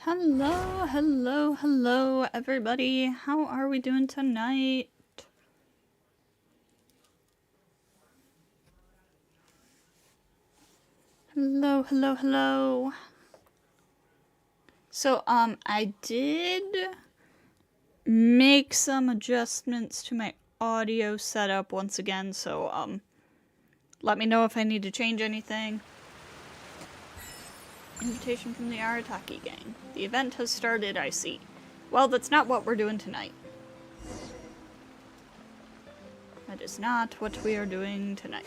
Hello, hello, hello, everybody. How are we doing tonight? Hello, hello, hello. So, I did make some adjustments to my audio setup once again, so, let me know if I need to change anything. Invitation from the Arataki gang. The event has started, I see. Well, that's not what we're doing tonight. That is not what we are doing tonight.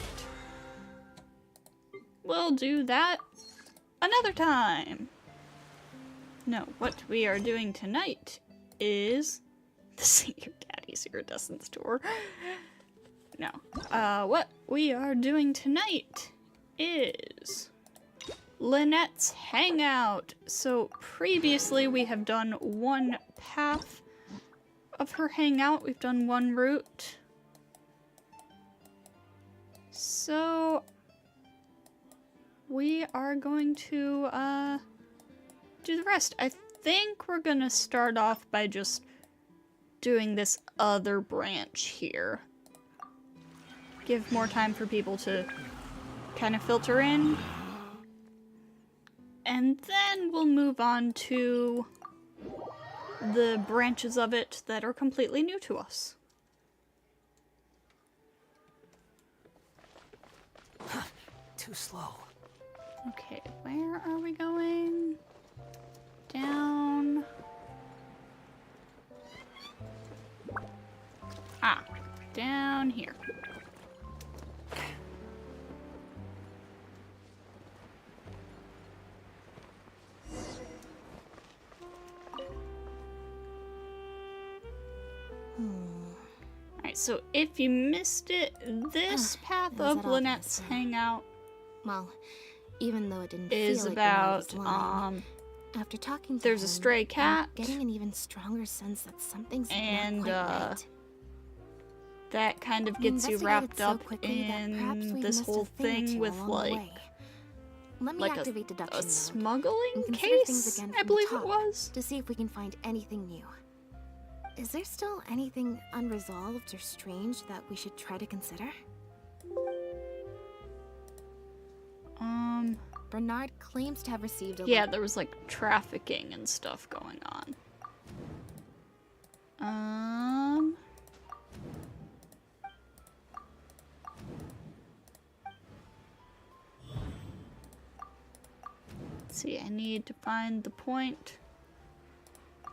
We'll do that another time. No, what we are doing tonight is the Senior Daddy's Iridescence Tour. No. What we are doing tonight is Lynette's hangout. So previously we have done one path of her hangout. We've done one route. So we are going to do the rest. I think we're gonna start off by just doing this other branch here. Give more time for people to kind of filter in. And then we'll move on to the branches of it that are completely new to us. Too slow. Okay, where are we going? Down. Ah, down here. Alright, so if you missed it, this path of Lynette's hangout well, even though it didn't is feel about, like lying, after talking to there's a him, stray cat, I'm getting an even stronger sense that something's and, not quite right. that kind of gets you wrapped up in this whole thing with, like, Let me activate a deduction mode smuggling and consider things case, again I from the believe it top was. to see if we can find anything new. Is there still anything unresolved or strange that we should try to consider? Bernard claims to have received a Yeah, there was like trafficking and stuff going on. Let's see, I need to find the point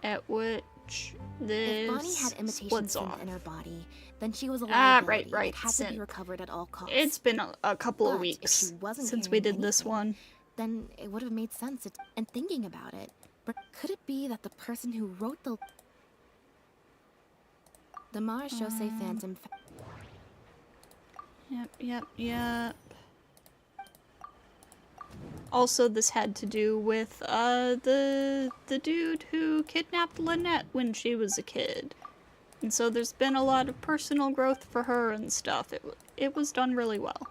at which this If Bonnie had imitation splits synth off. in her body, then she was a Ah, liability. right, It had to be synth. recovered at all costs. It's been a couple of But if weeks she wasn't since we carrying did this anything, one. Then it would have made sense. And thinking about it, but could it be that the person who wrote the Marechaussee Phantom? Yep. Also, this had to do with the dude who kidnapped Lynette when she was a kid. And so there's been a lot of personal growth for her and stuff. It was done really well.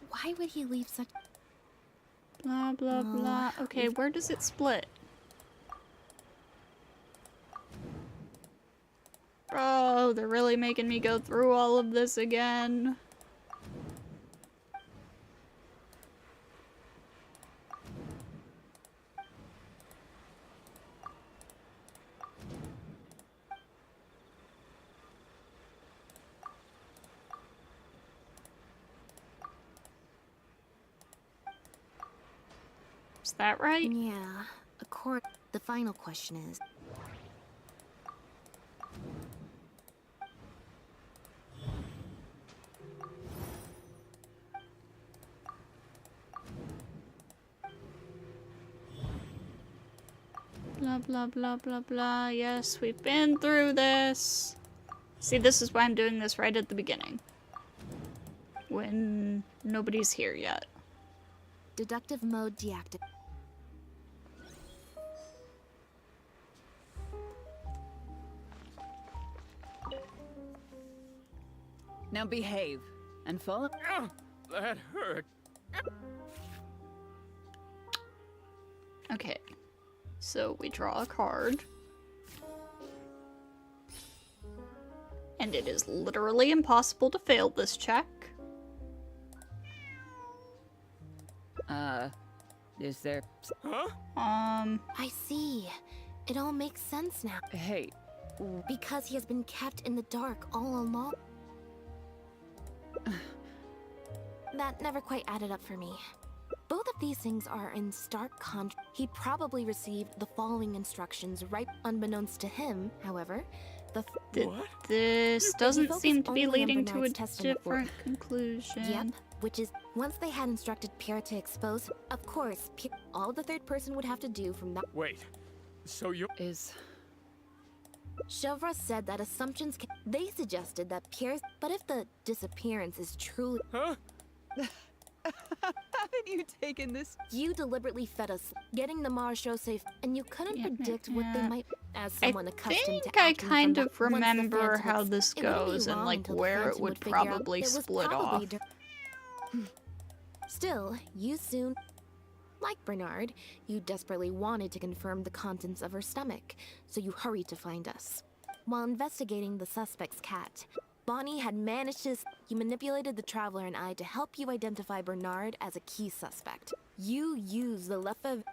Why would he leave such? Blah, blah, blah. Okay, where does it split? Bro, they're really making me go through all of this again. Is that right? Yeah. The final question is. Blah, blah, blah, blah, blah. Yes, we've been through this. See, this is why I'm doing this right at the beginning. When nobody's here yet. Deductive mode deactivated. Now behave and follow. That hurt. Okay. So we draw a card. And it is literally impossible to fail this check. Is there... Huh? I see. It all makes sense now. Hey, Because he has been kept in the dark all along. That never quite added up for me. Both of these things are in stark contrast. He probably received the following instructions right unbeknownst to him, however. What? This doesn't focus seem to be only on leading to a Bernard's testament different conclusion. Yep, which is once they had instructed Pierre to expose, of course, all the third person would have to do from that. Wait. So you... is... Chevra said that assumptions can. They suggested that Pierre's. But if the disappearance is truly. Huh? Haven't you taken this? You deliberately fed us, getting the Marechaussee safe, and you couldn't predict what they might. As someone I accustomed think to I acting kind from of that, once the remember Phantom how ex- this it wouldn't be goes and long like until the where it Phantom would figure out probably it was split probably off. Still, you soon. Like Bernard, you desperately wanted to confirm the contents of her stomach, so you hurried to find us. While investigating the suspect's cat, Bonnie had managed to. You manipulated the Traveler and I to help you identify Bernard as a key suspect. You used the leftover.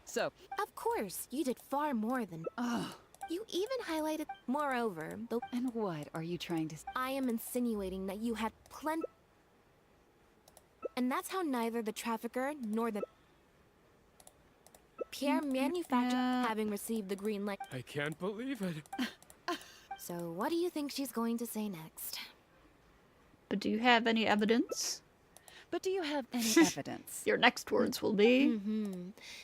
So, Of course, you did far more than. oh, You even highlighted. Moreover, though and what are you trying to... I am insinuating that you had plenty. And that's how neither the trafficker nor the. Pierre manufactured, having received the green light. I can't believe it. So, what do you think she's going to say next? But do you have any evidence? But do you have any evidence? Your next words will be,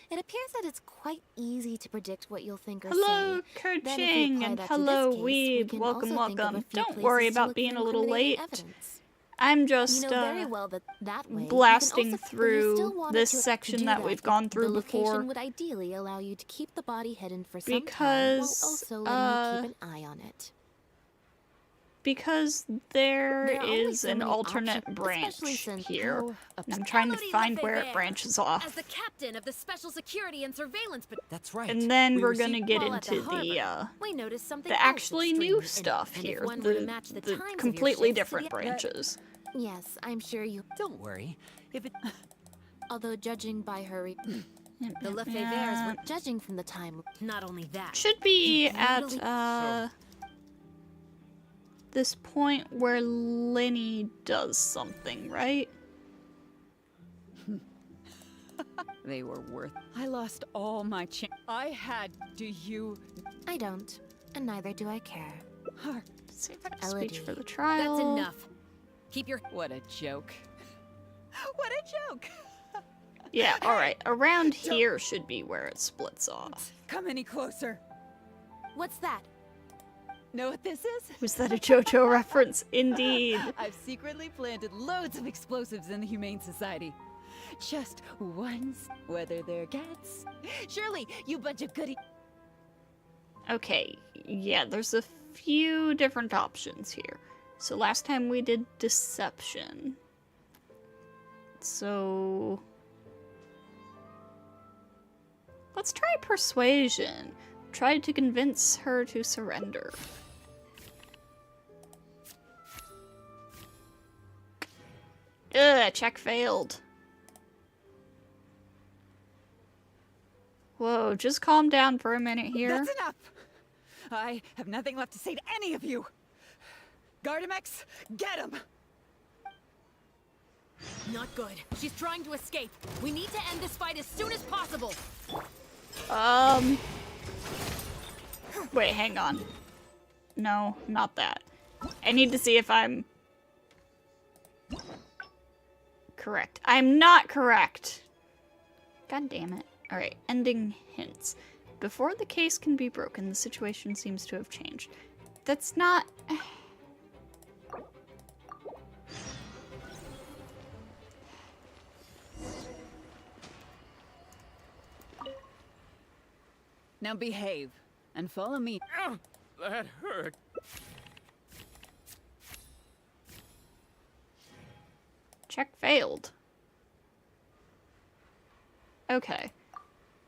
It appears that it's quite easy to predict what you'll think or hello, say. Then if we Kerching, apply and that to hello, this case, we Weeb. can Welcome, also think of a welcome. few Don't worry places to about look being for a little incriminating late. evidence. I'm just You know very well that that way, you can blasting also- but you through still wanted this to section do that we've gone through the before. location would ideally allow you to keep the body hidden for some time, while Because, also letting you keep an eye on it. because there There are only is so an many alternate options, branch especially since- here. Oh, And I'm trying to Elodie find where it Lefebvre, branches As off. the captain of the Special Security and Surveillance, but That's right. And then We we're received- gonna get while at the into harbor, we noticed something the else actually extremely new in- stuff and here. If one were to match the times of your completely shifts to different the- branches. Yes, I'm sure you. Don't worry. If it Although judging by her, The Lefebvres were judging from the time, not only that. Should be You at brutally- this point where Lenny does something, right? They were worth. I lost all my chance. I had. Do you? I don't, and neither do I care. Let's see if I can Elodie. speech for the trial. That's enough. Keep your What a joke. What a joke. Yeah, alright. Around here should be where it splits off. Come any closer. What's that? Know what this is? Was that a JoJo reference? Indeed. I've secretly planted loads of explosives in the Humane Society. Just once, whether they're cats. Surely, you bunch of goody. Okay, yeah, there's a few different options here. So last time we did deception. So let's try persuasion. Try to convince her to surrender. Ugh, check failed. Whoa, just calm down for a minute here. That's enough. I have nothing left to say to any of you. Gardamex, get him. Not good. She's trying to escape. We need to end this fight as soon as possible. Wait, hang on. No, not that. I need to see if I'm correct. I'm not correct. God damn it. Alright, ending hints. Before the case can be broken, the situation seems to have changed. That's not... Now behave and follow me. That hurt. Check failed. Okay.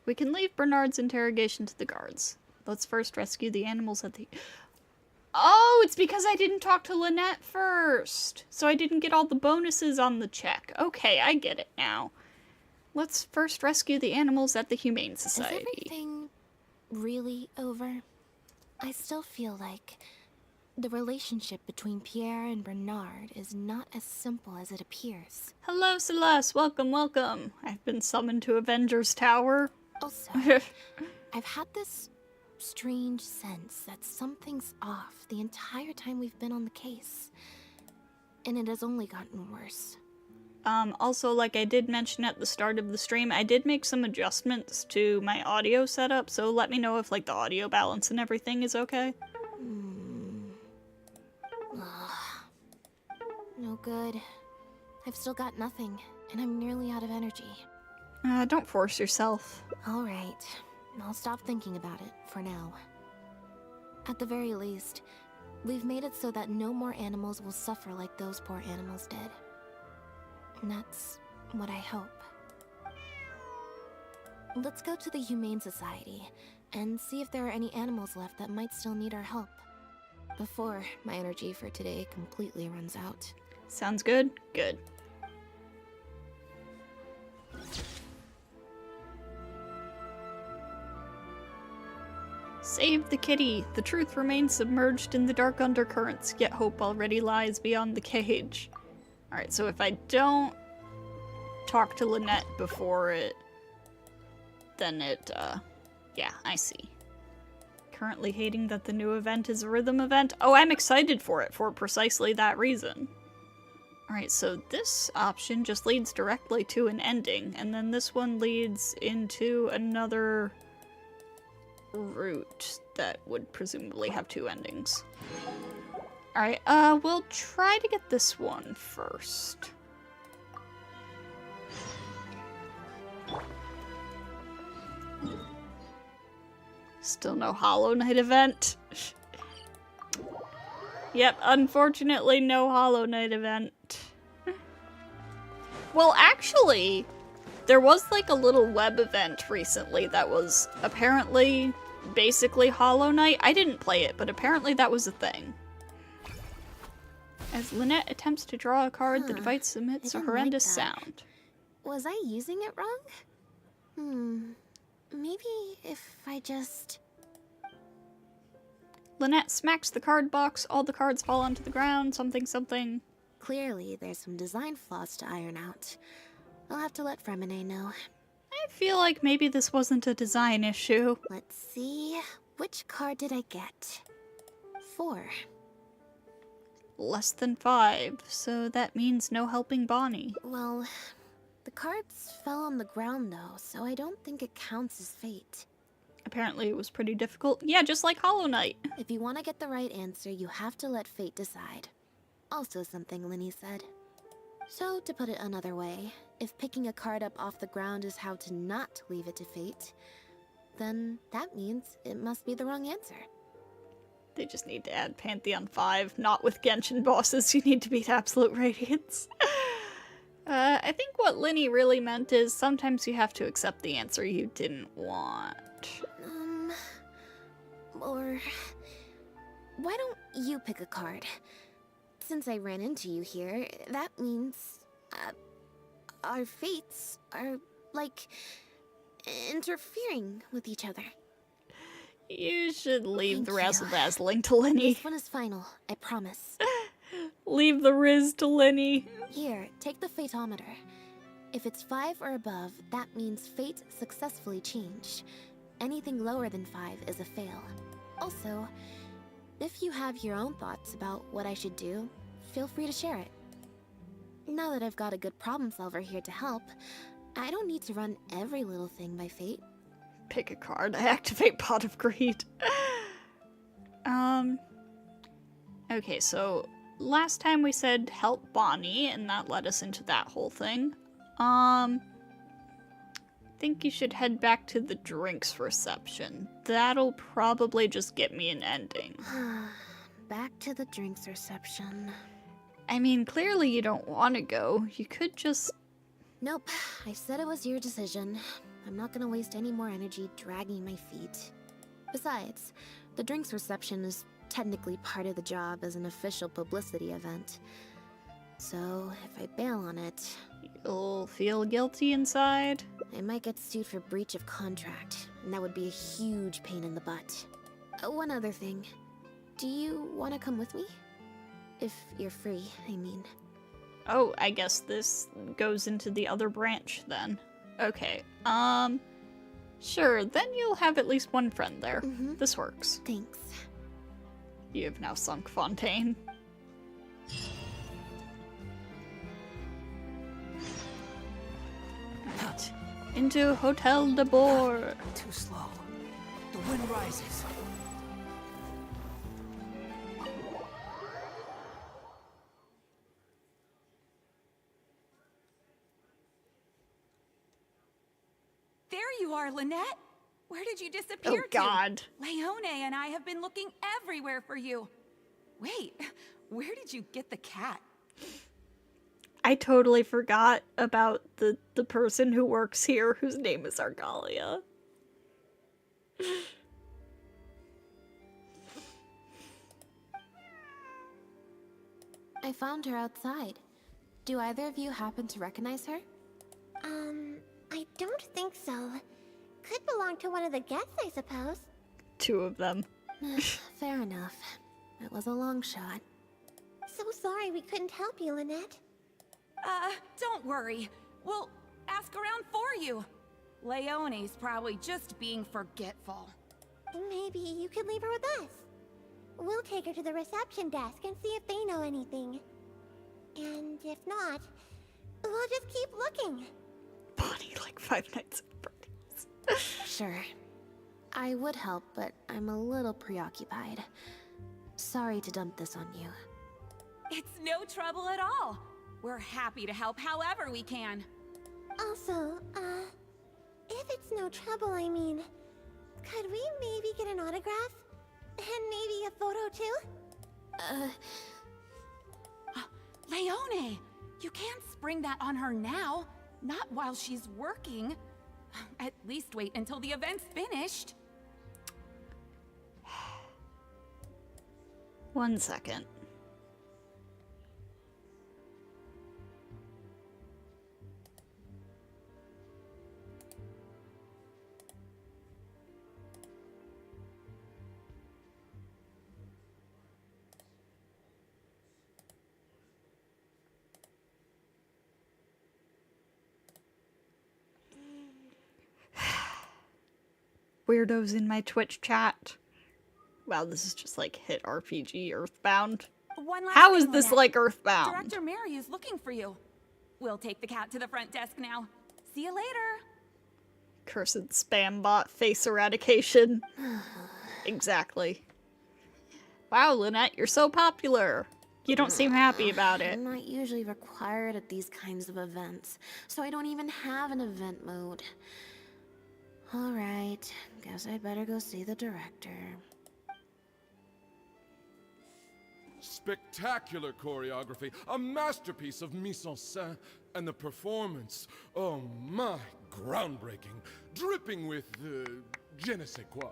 We can leave Bernard's interrogation to the guards. Let's first rescue the animals at the... Oh, it's because I didn't talk to Lynette first. So I didn't get all the bonuses on the check. Okay, I get it now. Let's first rescue the animals at the Humane Society. Is everything really over? I still feel like the relationship between Pierre and Bernard is not as simple as it appears. Hello, Celeste. Welcome, welcome. I've been summoned to Avengers Tower. Also, I've had this strange sense that something's off the entire time we've been on the case. And it has only gotten worse. Also, like I did mention at the start of the stream, I did make some adjustments to my audio setup, so let me know if, like, the audio balance and everything is okay. No good. I've still got nothing, and I'm nearly out of energy. Don't force yourself. Alright, I'll stop thinking about it for now. At the very least, we've made it so that no more animals will suffer like those poor animals did. And that's what I hope. Let's go to the Humane Society and see if there are any animals left that might still need our help before my energy for today completely runs out. Sounds good? Good. Save the kitty. The truth remains submerged in the dark undercurrents, yet hope already lies beyond the cage. Alright, so if I don't talk to Lynette before it, then it, yeah, I see. Currently hating that the new event is a rhythm event. Oh, I'm excited for it for precisely that reason. Alright, so this option just leads directly to an ending, and then this one leads into another route that would presumably have two endings. Alright, we'll try to get this one first. Still no Hollow Knight event. Yep, unfortunately no Hollow Knight event. Well, actually, there was like a little web event recently that was apparently basically Hollow Knight. I didn't play it, but apparently that was a thing. As Lynette attempts to draw a card, the device emits a didn't horrendous like that. sound. Was I using it wrong? Maybe if I just... Lynette smacks the card box, all the cards fall onto the ground, something something. Clearly, there's some design flaws to iron out. I'll have to let Fremine know. I feel like maybe this wasn't a design issue. Let's see... Which card did I get? 4. Less than 5, so that means no helping Bonnie. Well, the cards fell on the ground though, so I don't think it counts as fate. Apparently it was pretty difficult. Yeah, just like Hollow Knight. If you want to get the right answer, you have to let fate decide. Also something Linny said. So, to put it another way, if picking a card up off the ground is how to not leave it to fate, then that means it must be the wrong answer. They just need to add Pantheon 5, not with Genshin bosses. You need to beat Absolute Radiance. I think what Linny really meant is sometimes you have to accept the answer you didn't want. Or... Why don't you pick a card? Since I ran into you here, that means... our fates are, like, interfering with each other. You should leave the Thank razzle you. dazzling to Linny. This one is final, I promise. Leave the Riz to Linny. Here, take the Fateometer. If it's 5 or above, that means fate successfully changed. Anything lower than 5 is a fail. Also, if you have your own thoughts about what I should do, feel free to share it. Now that I've got a good problem solver here to help, I don't need to run every little thing by fate. Pick a card. Activate Pot of Greed. Okay, so last time we said help Bonnie, and that led us into that whole thing. Think you should head back to the drinks reception. That'll probably just get me an ending. Back to the drinks reception. I mean, clearly you don't want to go. You could just... Nope, I said it was your decision. I'm not gonna waste any more energy dragging my feet. Besides, the drinks reception is technically part of the job as an official publicity event. So, if I bail on it... You'll feel guilty inside. I might get sued for breach of contract, and that would be a huge pain in the butt. One other thing. Do you want to come with me? If you're free, I mean. Oh, I guess this goes into the other branch then. Okay, sure, then you'll have at least one friend there. This works. Thanks. You have now sunk Fontaine. Right. Into Hotel de Boer. Too slow. The wind rises. There you are, Lynette. Where did you disappear Oh god. to? Leone and I have been looking everywhere for you. Wait, where did you get the cat? I totally forgot about the person who works here whose name is Argalia. I found her outside. Do either of you happen to recognize her? I don't think so. Could belong to one of the guests, I suppose. 2 of them. Fair enough. It was a long shot. So sorry we couldn't help you, Lynette. Don't worry. We'll ask around for you. Leone's probably just being forgetful. Maybe you could leave her with us. We'll take her to the reception desk and see if they know anything. And if not, we'll just keep looking. Bonnie, like 5 Nights at Freddy's. Sure. I would help, but I'm a little preoccupied. Sorry to dump this on you. It's no trouble at all. We're happy to help however we can. Also, if it's no trouble, I mean, could we maybe get an autograph? And maybe a photo too? Leone! You can't spring that on her now. Not while she's working. At least wait until the event's finished. 1 second. Weirdos in my Twitch chat. Wow, this is just like hit RPG Earthbound. One last How is thing, this Lynette. like Earthbound? Director Mariu's looking for you. We'll take the cat to the front desk now. See you later. Cursed spam bot face eradication. Exactly. Wow, Lynette, you're so popular. You don't seem happy about it. I'm not usually required at these kinds of events, so I don't even have an event mode. Alright, guess I better go see the director. Spectacular choreography, a masterpiece of mise-en-scène, and the performance, oh my, groundbreaking, dripping with je ne sais quoi.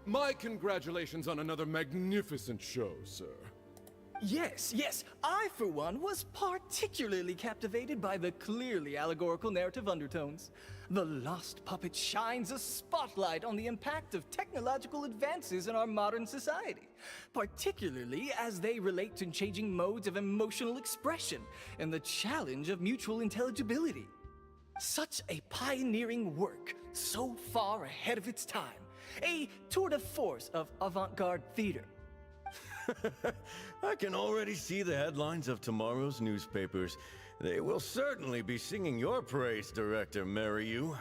My congratulations on another magnificent show, sir. Yes, yes, I for one was particularly captivated by the clearly allegorical narrative undertones. The Lost Puppet shines a spotlight on the impact of technological advances in our modern society, particularly as they relate to changing modes of emotional expression and the challenge of mutual intelligibility. Such a pioneering work, so far ahead of its time. A tour de force of avant-garde theater. I can already see the headlines of tomorrow's newspapers. They will certainly be singing your praise, Director Mariu.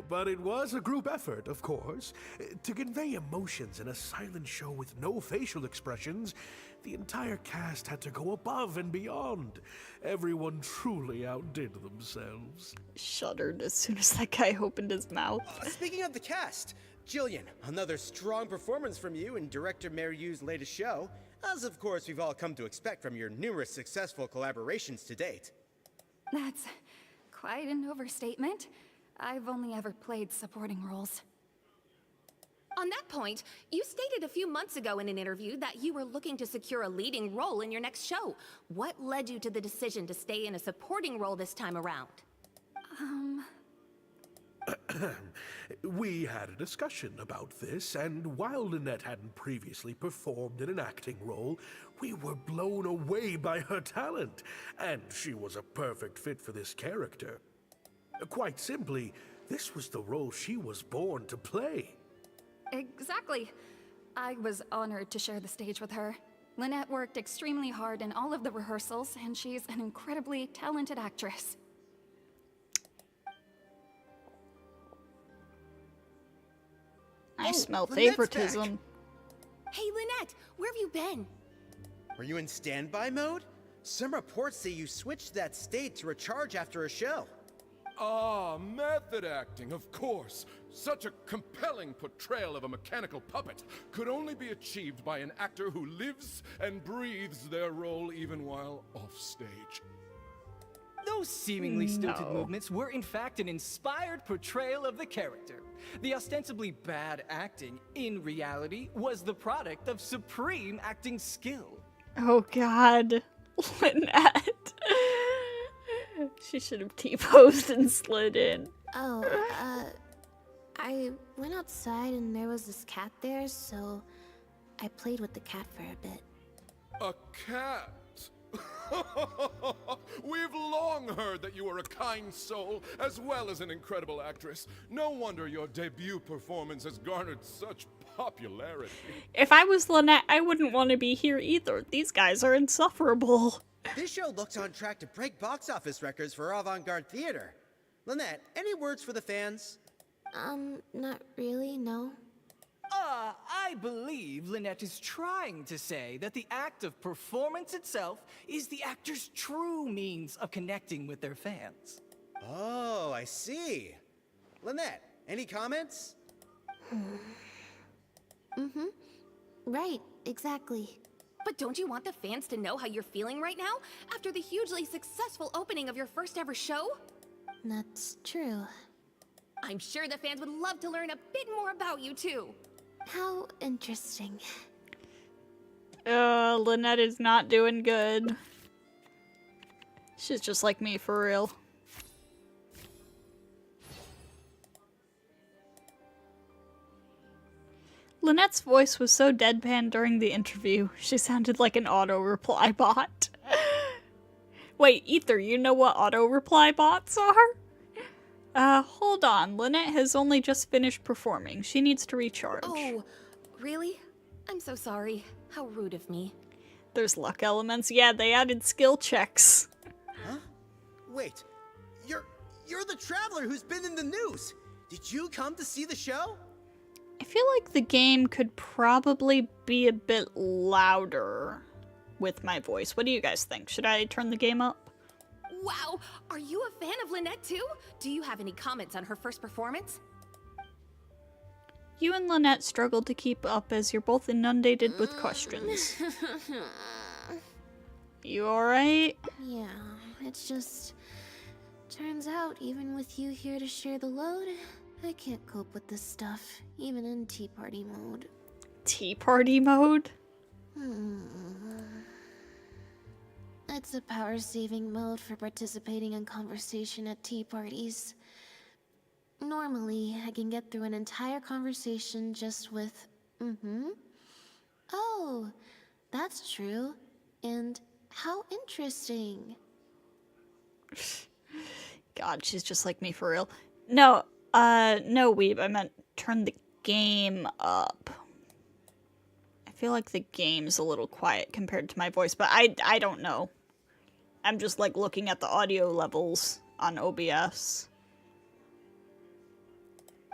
But it was a group effort, of course. To convey emotions in a silent show with no facial expressions, the entire cast had to go above and beyond. Everyone truly outdid themselves. Shuddered as soon as that guy opened his mouth. Speaking of the cast, Jillian, another strong performance from you in Director Mariu's latest show, as of course we've all come to expect from your numerous successful collaborations to date. That's quite an overstatement. I've only ever played supporting roles. On that point, you stated a few months ago in an interview that you were looking to secure a leading role in your next show. What led you to the decision to stay in a supporting role this time around? We had a discussion about this, and while Lynette hadn't previously performed in an acting role, we were blown away by her talent, and she was a perfect fit for this character. Quite simply, this was the role she was born to play. Exactly. I was honored to share the stage with her. Lynette worked extremely hard in all of the rehearsals, and she's an incredibly talented actress. I smell Lynette's favoritism. Hey, Lynette, where have you been? Were you in standby mode? Some reports say you switched that state to recharge after a show. Ah, method acting, of course. Such a compelling portrayal of a mechanical puppet could only be achieved by an actor who lives and breathes their role even while offstage. Those seemingly stilted No. movements were in fact an inspired portrayal of the character. The ostensibly bad acting, in reality, was the product of supreme acting skill. Oh god. Lynette. She should have T-posed and slid in. Oh, I went outside and there was this cat there, so I played with the cat for a bit. A cat? We've long heard that you are a kind soul, as well as an incredible actress. No wonder your debut performance has garnered such popularity. If I was Lynette, I wouldn't want to be here either. These guys are insufferable. This show looks on track to break box office records for avant-garde theater. Lynette, any words for the fans? Not really, no. I believe Lynette is trying to say that the act of performance itself is the actor's true means of connecting with their fans. Oh, I see. Lynette, any comments? Right. exactly. But don't you want the fans to know how you're feeling right now after the hugely successful opening of your first ever show? That's true. I'm sure the fans would love to learn a bit more about you too. How interesting. Lynette is not doing good. She's just like me, for real. Lynette's voice was so deadpan during the interview, she sounded like an auto-reply bot. Wait, Ether, you know what auto-reply bots are? Hold on. Lynette has only just finished performing. She needs to recharge. Oh, really? I'm so sorry. How rude of me. There's luck elements. Yeah, they added skill checks. Huh? Wait, you're the traveler who's been in the news. Did you come to see the show? I feel like the game could probably be a bit louder with my voice. What do you guys think? Should I turn the game up? Wow, are you a fan of Lynette too? Do you have any comments on her first performance? You and Lynette struggled to keep up as you're both inundated with questions. You alright? Yeah, it's just... Turns out, even with you here to share the load, I can't cope with this stuff, even in Tea Party mode. Tea Party mode? It's a power-saving mode for participating in conversation at tea parties. Normally, I can get through an entire conversation just with, Oh, that's true. And how interesting. God, she's just like me for real. No, no, Weeb, I meant turn the game up. I feel like the game's a little quiet compared to my voice, but I don't know. I'm just like looking at the audio levels on OBS.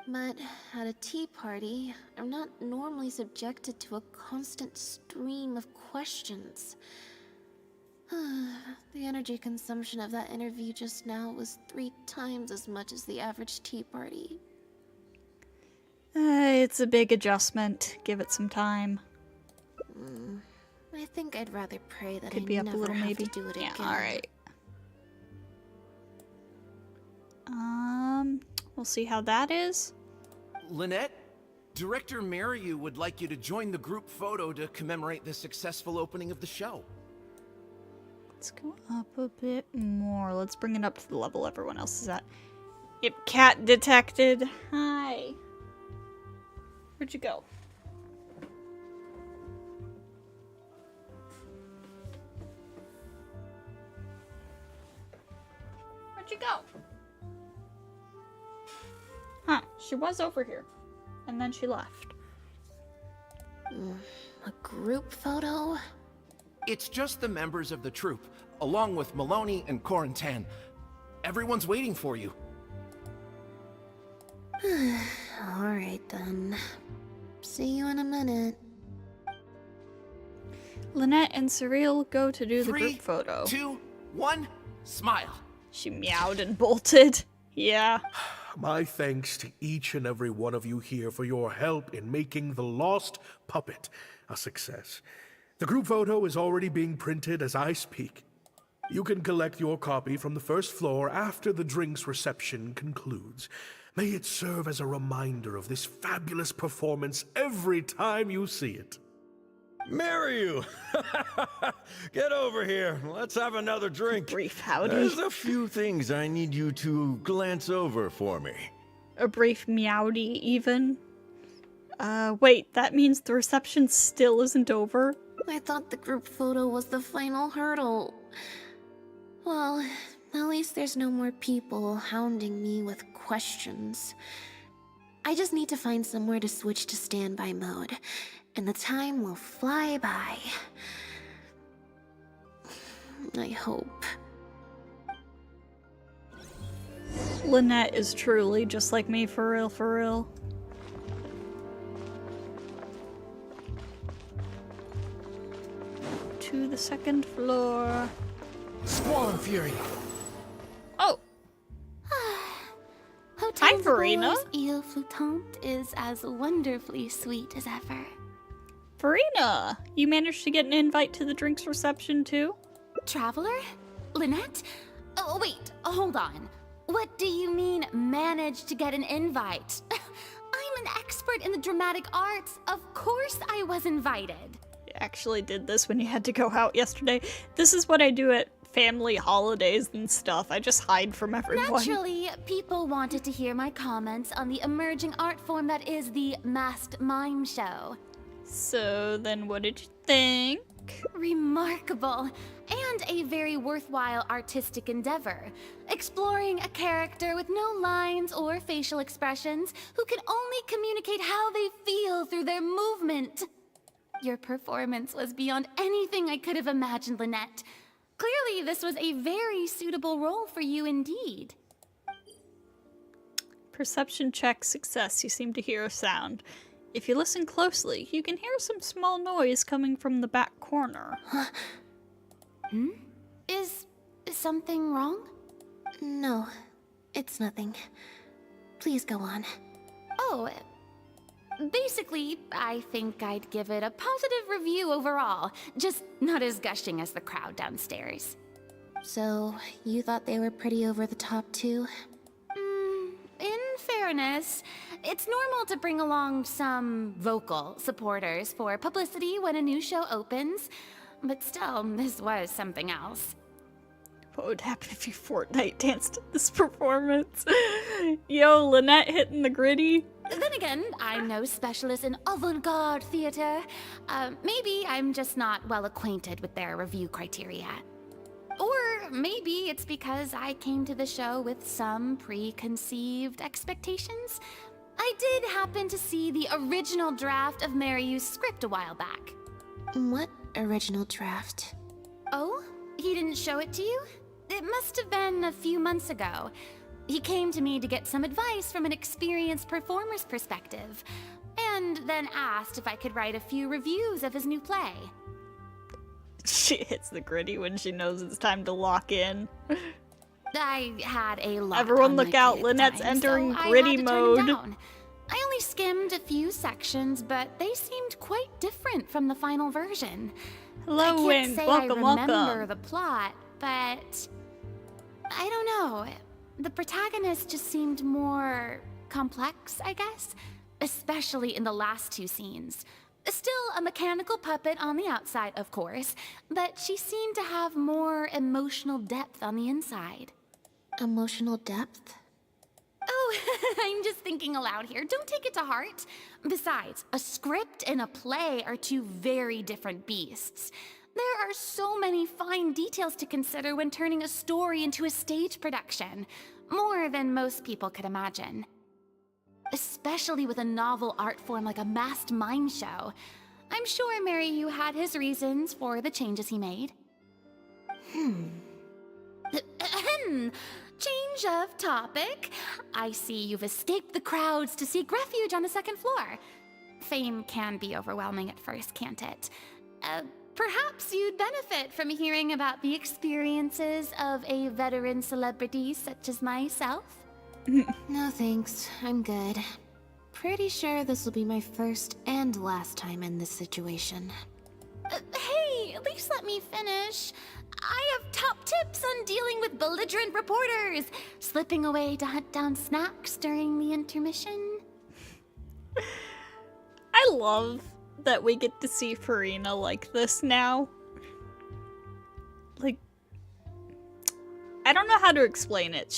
But at a tea party, I'm not normally subjected to a constant stream of questions. The energy consumption of that interview just now was 3 times as much as the average tea party. It's a big adjustment. Give it some time. I think I'd rather pray that Could I be up a never little, have maybe. to do it Yeah, again. alright. We'll see how that is. Lynette, Director Mariu would like you to join the group photo to commemorate the successful opening of the show. Let's go up a bit more. Let's bring it up to the level everyone else is at. Yep, cat detected. Hi. Where'd you go? Where'd you go? Huh, she was over here. And then she left. A group photo? It's just the members of the troupe, along with Maloney and Corentin. Everyone's waiting for you. Alright then. See you in a minute. Lynette and Surreal go to do the 3, group photo. 2, 1, smile. She meowed and bolted. Yeah. My thanks to each and every one of you here for your help in making The Lost Puppet a success. The group photo is already being printed as I speak. You can collect your copy from the first floor after the drinks reception concludes. May it serve as a reminder of this fabulous performance every time you see it. Mariu! Get over here. Let's have another drink. Brief howdy. There's a few things I need you to glance over for me. A brief meowdy, even. Wait, that means the reception still isn't over? I thought the group photo was the final hurdle. Well, at least there's no more people hounding me with questions. I just need to find somewhere to switch to standby mode, and the time will fly by. I hope. Lynette is truly just like me, for real, for real. To the second floor. Squall Fury. Oh, Hotel Verena. Eau Flottante is as wonderfully sweet as ever. Farina, you managed to get an invite to the drinks reception too? Traveler? Lynette? Oh, wait, hold on. What do you mean, managed to get an invite? I'm an expert in the dramatic arts. Of course I was invited. You actually did this when you had to go out yesterday. This is what I do at family holidays and stuff. I just hide from everyone. Naturally, people wanted to hear my comments on the emerging art form that is the masked mime show. So then what did you think? Remarkable, and a very worthwhile artistic endeavor. Exploring a character with no lines or facial expressions who can only communicate how they feel through their movement. Your performance was beyond anything I could have imagined, Lynette. Clearly, this was a very suitable role for you indeed. Perception check success. You seem to hear a sound. If you listen closely, you can hear some small noise coming from the back corner. Is something wrong? No, it's nothing. Please go on. Oh, basically, I think I'd give it a positive review overall, just not as gushing as the crowd downstairs. So, you thought they were pretty over the top too? In fairness, it's normal to bring along some vocal supporters for publicity when a new show opens, but still, this was something else. What would happen if you Fortnite danced at this performance? Yo, Lynette hitting the gritty. Then again, I'm no specialist in avant-garde theater. Maybe I'm just not well acquainted with their review criteria. Or maybe it's because I came to the show with some preconceived expectations. I did happen to see the original draft of Mariu's script a while back. What original draft? Oh? He didn't show it to you? It must have been a few months ago. He came to me to get some advice from an experienced performer's perspective, and then asked if I could write a few reviews of his new play. She hits the gritty when she knows it's time to lock in. I had a lot Everyone on look my out, plate at Lynette's the time, entering so gritty I had to turn mode. him down. I only skimmed a few sections, but they seemed quite different from the final version. Hello, I can't Wing. say Welcome, I remember welcome. the plot, but I don't know. The protagonist just seemed more complex, I guess, especially in the last two scenes. Still a mechanical puppet on the outside, of course, but she seemed to have more emotional depth on the inside. Emotional depth? Oh, I'm just thinking aloud here. Don't take it to heart. Besides, a script and a play are two very different beasts. There are so many fine details to consider when turning a story into a stage production, more than most people could imagine. Especially with a novel art form like a masked mime show. I'm sure Mariu had his reasons for the changes he made. Change of topic. I see you've escaped the crowds to seek refuge on the second floor. Fame can be overwhelming at first, can't it? Perhaps you'd benefit from hearing about the experiences of a veteran celebrity such as myself. No thanks, I'm good. Pretty sure this will be my first and last time in this situation. Hey, at least let me finish. I have top tips on dealing with belligerent reporters, slipping away to hunt down snacks during the intermission. I love that we get to see Farina like this now. Like, I don't know how to explain it.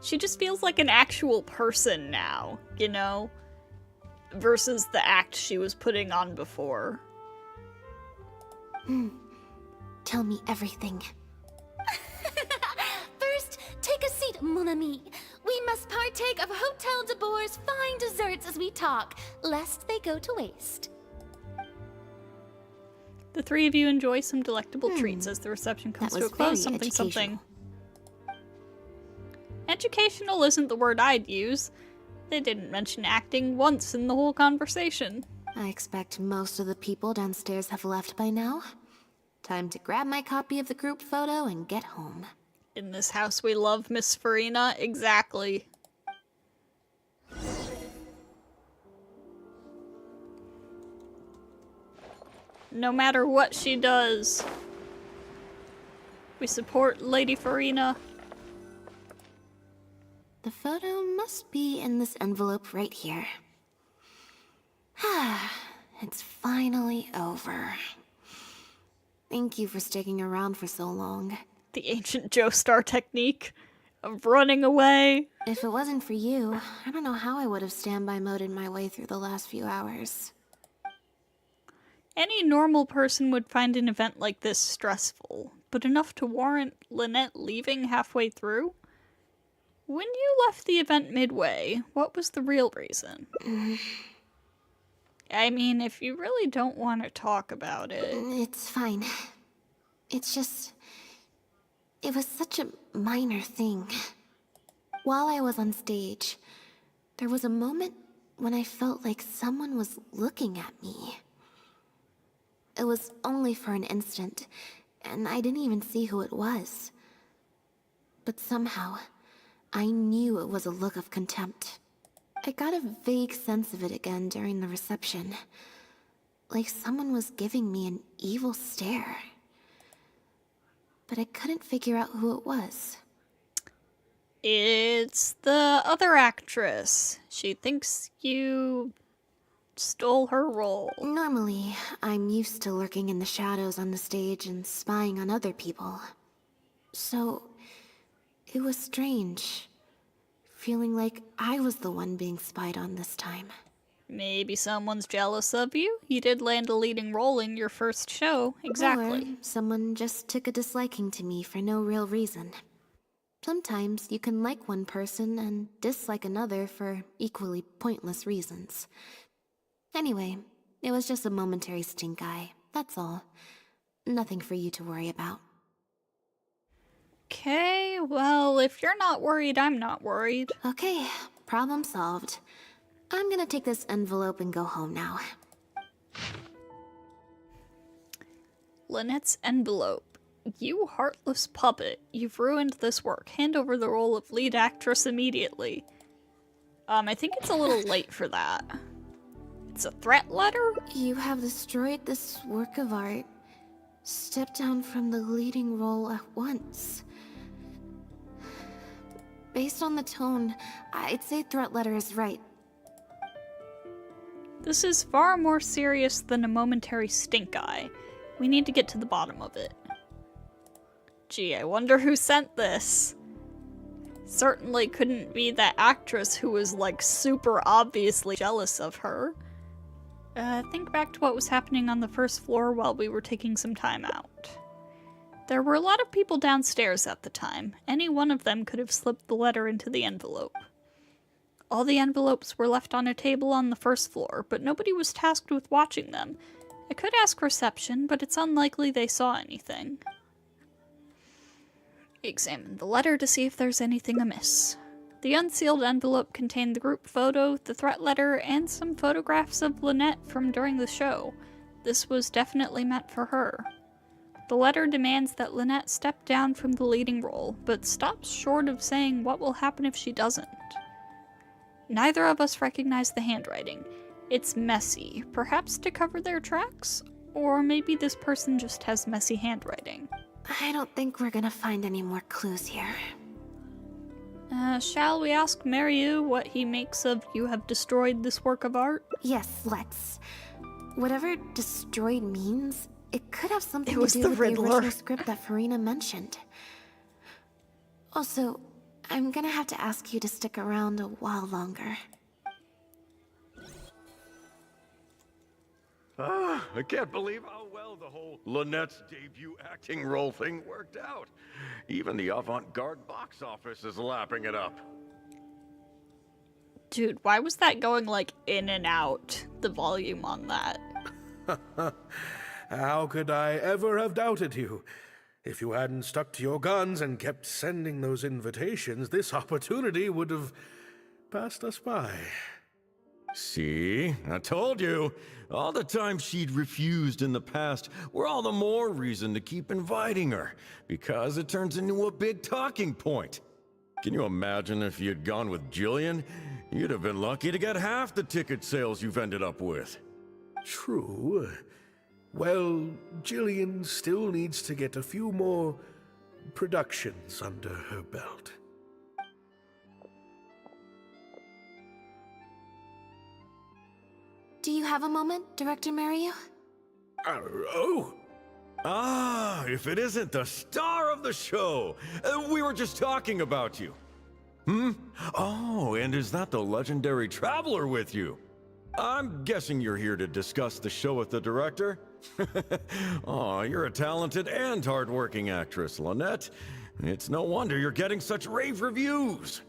She just feels like an actual person now, you know? Versus the act she was putting on before. Tell me everything. First, take a seat, mon ami. We must partake of Hotel de Boer's fine desserts as we talk, lest they go to waste. The three of you enjoy some delectable treats as the reception comes That to a was close. very Something, something. educational. Educational isn't the word I'd use. They didn't mention acting once in the whole conversation. I expect most of the people downstairs have left by now. Time to grab my copy of the group photo and get home. In this house we love, Miss Farina. Exactly. no matter what she does. We support Lady Farina. The photo must be in this envelope right here. It's finally over. Thank you for sticking around for so long. The ancient Joestar technique of running away. If it wasn't for you, I don't know how I would have standby moded my way through the last few hours. Any normal person would find an event like this stressful, but enough to warrant Lynette leaving halfway through? When you left the event midway, what was the real reason? I mean, if you really don't want to talk about it... It's fine. It's just... It was such a minor thing. While I was on stage, there was a moment when I felt like someone was looking at me. It was only for an instant, and I didn't even see who it was. But somehow, I knew it was a look of contempt. I got a vague sense of it again during the reception. Like someone was giving me an evil stare. But I couldn't figure out who it was. It's the other actress. She thinks you stole her role. Normally, I'm used to lurking in the shadows on the stage and spying on other people. So, it was strange, feeling like I was the one being spied on this time. Maybe someone's jealous of you. You did land a leading role in your first show. Exactly. Or someone just took a disliking to me for no real reason. Sometimes you can like one person and dislike another for equally pointless reasons. Anyway, it was just a momentary stink eye, that's all. Nothing for you to worry about. Okay, well, if you're not worried, I'm not worried. Okay, problem solved. I'm gonna take this envelope and go home now. Lynette's envelope. You heartless puppet. You've ruined this work. Hand over the role of lead actress immediately. I think it's a little late for that. It's a threat letter? You have destroyed this work of art. Step down from the leading role at once. Based on the tone, I'd say threat letter is right. This is far more serious than a momentary stink eye. We need to get to the bottom of it. Gee, I wonder who sent this. Certainly couldn't be that actress who was like super obviously jealous of her. Think back to what was happening on the first floor while we were taking some time out. There were a lot of people downstairs at the time. Any one of them could have slipped the letter into the envelope. All the envelopes were left on a table on the first floor, but nobody was tasked with watching them. I could ask reception, but it's unlikely they saw anything. Examine the letter to see if there's anything amiss. The unsealed envelope contained the group photo, the threat letter, and some photographs of Lynette from during the show. This was definitely meant for her. The letter demands that Lynette step down from the leading role, but stops short of saying what will happen if she doesn't. Neither of us recognize the handwriting. It's messy, perhaps to cover their tracks? Or maybe this person just has messy handwriting. I don't think we're gonna find any more clues here. Shall we ask Mariu what he makes of you have destroyed this work of art? Yes, let's. Whatever destroyed means, it could have something to do the with Riddler. the original script that Farina mentioned. Also, I'm gonna have to ask you to stick around a while longer. I can't believe how well the whole Lynette's debut acting role thing worked out. Even the avant-garde box office is lapping it up. Dude, why was that going like in and out, the volume on that? How could I ever have doubted you? If you hadn't stuck to your guns and kept sending those invitations, this opportunity would have passed us by. See? I told you. All the times she'd refused in the past were all the more reason to keep inviting her, because it turns into a big talking point. Can you imagine if you'd gone with Jillian? You'd have been lucky to get half the ticket sales you've ended up with. True. Well, Jillian still needs to get a few more productions under her belt. Do you have a moment, Director Mario? Oh! Ah, if it isn't the star of the show! We were just talking about you. Hmm? Oh, and is that the legendary traveler with you? I'm guessing you're here to discuss the show with the director? Oh, you're a talented and hardworking actress, Lynette. It's no wonder you're getting such rave reviews.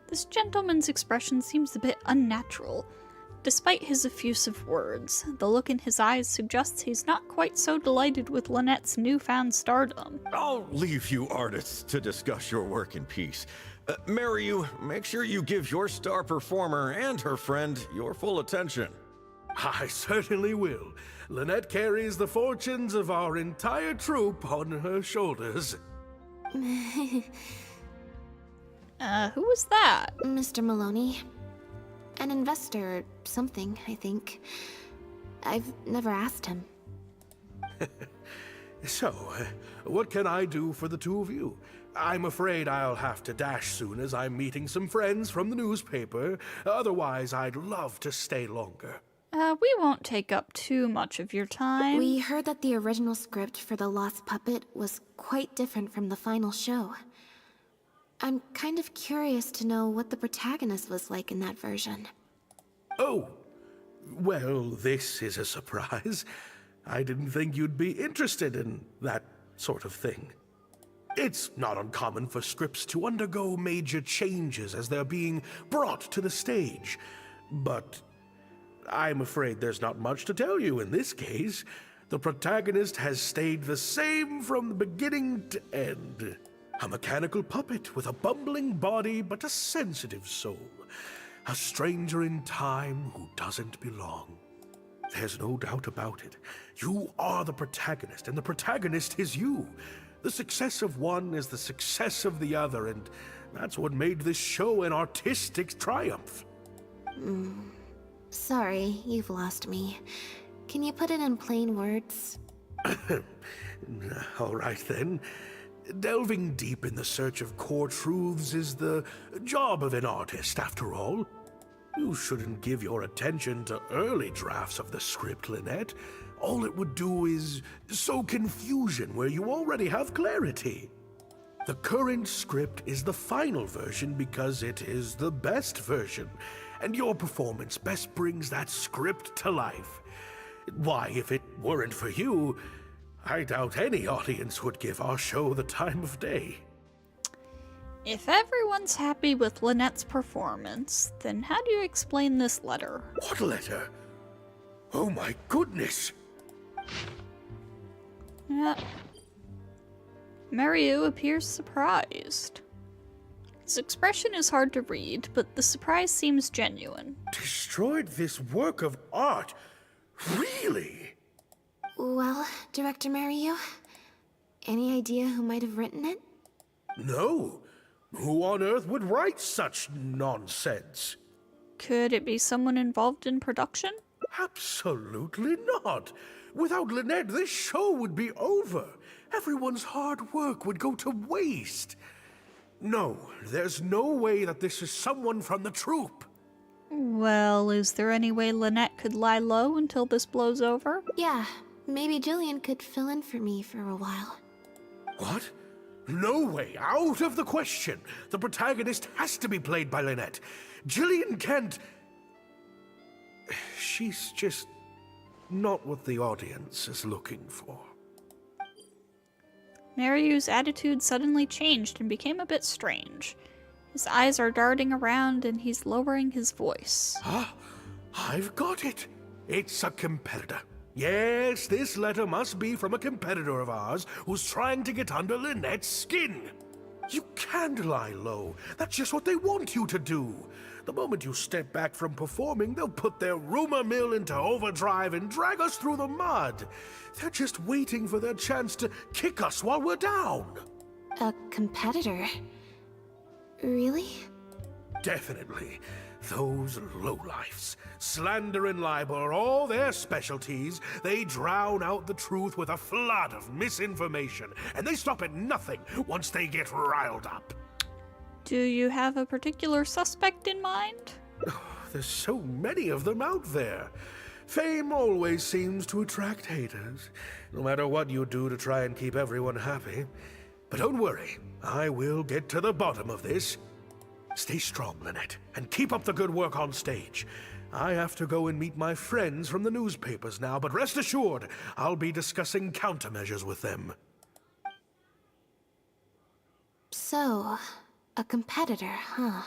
This gentleman's expression seems a bit unnatural. Despite his effusive words, the look in his eyes suggests he's not quite so delighted with Lynette's newfound stardom. I'll leave you artists to discuss your work in peace. Mariu, make sure you give your star performer and her friend your full attention. I certainly will. Lynette carries the fortunes of our entire troupe on her shoulders. Who was that? Mr. Maloney. An investor or something, I think. I've never asked him. So, what can I do for the two of you? I'm afraid I'll have to dash soon as I'm meeting some friends from the newspaper. Otherwise, I'd love to stay longer. We won't take up too much of your time. We heard that the original script for The Lost Puppet was quite different from the final show. I'm kind of curious to know what the protagonist was like in that version. Oh, well, this is a surprise. I didn't think you'd be interested in that sort of thing. It's not uncommon for scripts to undergo major changes as they're being brought to the stage. But I'm afraid there's not much to tell you in this case. The protagonist has stayed the same from the beginning to end. A mechanical puppet with a bumbling body but a sensitive soul. A stranger in time who doesn't belong. There's no doubt about it. You are the protagonist, and the protagonist is you. The success of one is the success of the other, and that's what made this show an artistic triumph. Sorry, you've lost me. Can you put it in plain words? All right then. Delving deep in the search of core truths is the job of an artist, after all. You shouldn't give your attention to early drafts of the script, Lynette. All it would do is sow confusion where you already have clarity. The current script is the final version because it is the best version, and your performance best brings that script to life. Why, if it weren't for you, I doubt any audience would give our show the time of day. If everyone's happy with Lynette's performance, then how do you explain this letter? What letter? Oh my goodness! Mariu appears surprised. His expression is hard to read, but the surprise seems genuine. Destroyed this work of art? Really? Well, Director Mario, any idea who might have written it? No. Who on earth would write such nonsense? Could it be someone involved in production? Absolutely not. Without Lynette, this show would be over. Everyone's hard work would go to waste. No, there's no way that this is someone from the troupe. Well, is there any way Lynette could lie low until this blows over? Yeah, maybe Jillian could fill in for me for a while. What? No way, out of the question. The protagonist has to be played by Lynette. Jillian can't... She's just not what the audience is looking for. Mariu's attitude suddenly changed and became a bit strange. His eyes are darting around and he's lowering his voice. Ah, I've got it. It's a competitor. Yes, this letter must be from a competitor of ours who's trying to get under Lynette's skin. You can't lie low. That's just what they want you to do. The moment you step back from performing, they'll put their rumor mill into overdrive and drag us through the mud. They're just waiting for their chance to kick us while we're down. A competitor? Really? Definitely. Those lowlifes. Slander and libel are all their specialties. They drown out the truth with a flood of misinformation, and they stop at nothing once they get riled up. Do you have a particular suspect in mind? There's so many of them out there. Fame always seems to attract haters, no matter what you do to try and keep everyone happy. But don't worry, I will get to the bottom of this. Stay strong, Lynette, and keep up the good work on stage. I have to go and meet my friends from the newspapers now, but rest assured, I'll be discussing countermeasures with them. So, a competitor, huh?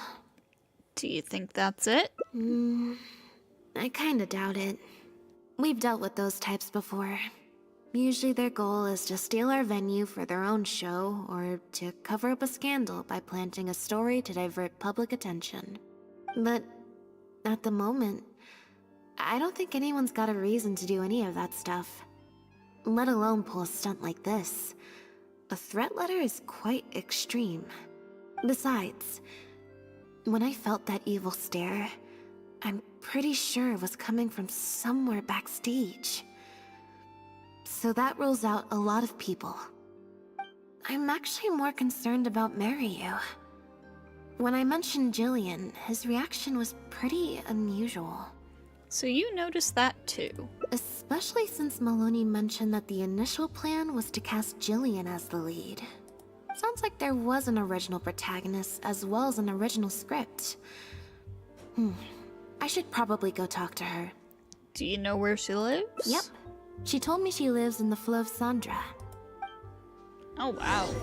Do you think that's it? I kinda doubt it. We've dealt with those types before. Usually their goal is to steal our venue for their own show, or to cover up a scandal by planting a story to divert public attention. But at the moment, I don't think anyone's got a reason to do any of that stuff. Let alone pull a stunt like this. A threat letter is quite extreme. Besides, when I felt that evil stare, I'm pretty sure it was coming from somewhere backstage. So that rules out a lot of people. I'm actually more concerned about Maryu. When I mentioned Jillian, his reaction was pretty unusual. So you noticed that too. Especially since Maloney mentioned that the initial plan was to cast Jillian as the lead. Sounds like there was an original protagonist as well as an original script. I should probably go talk to her. Do you know where she lives? Yep. She told me she lives in the Fleuve Sandra. Oh, wow.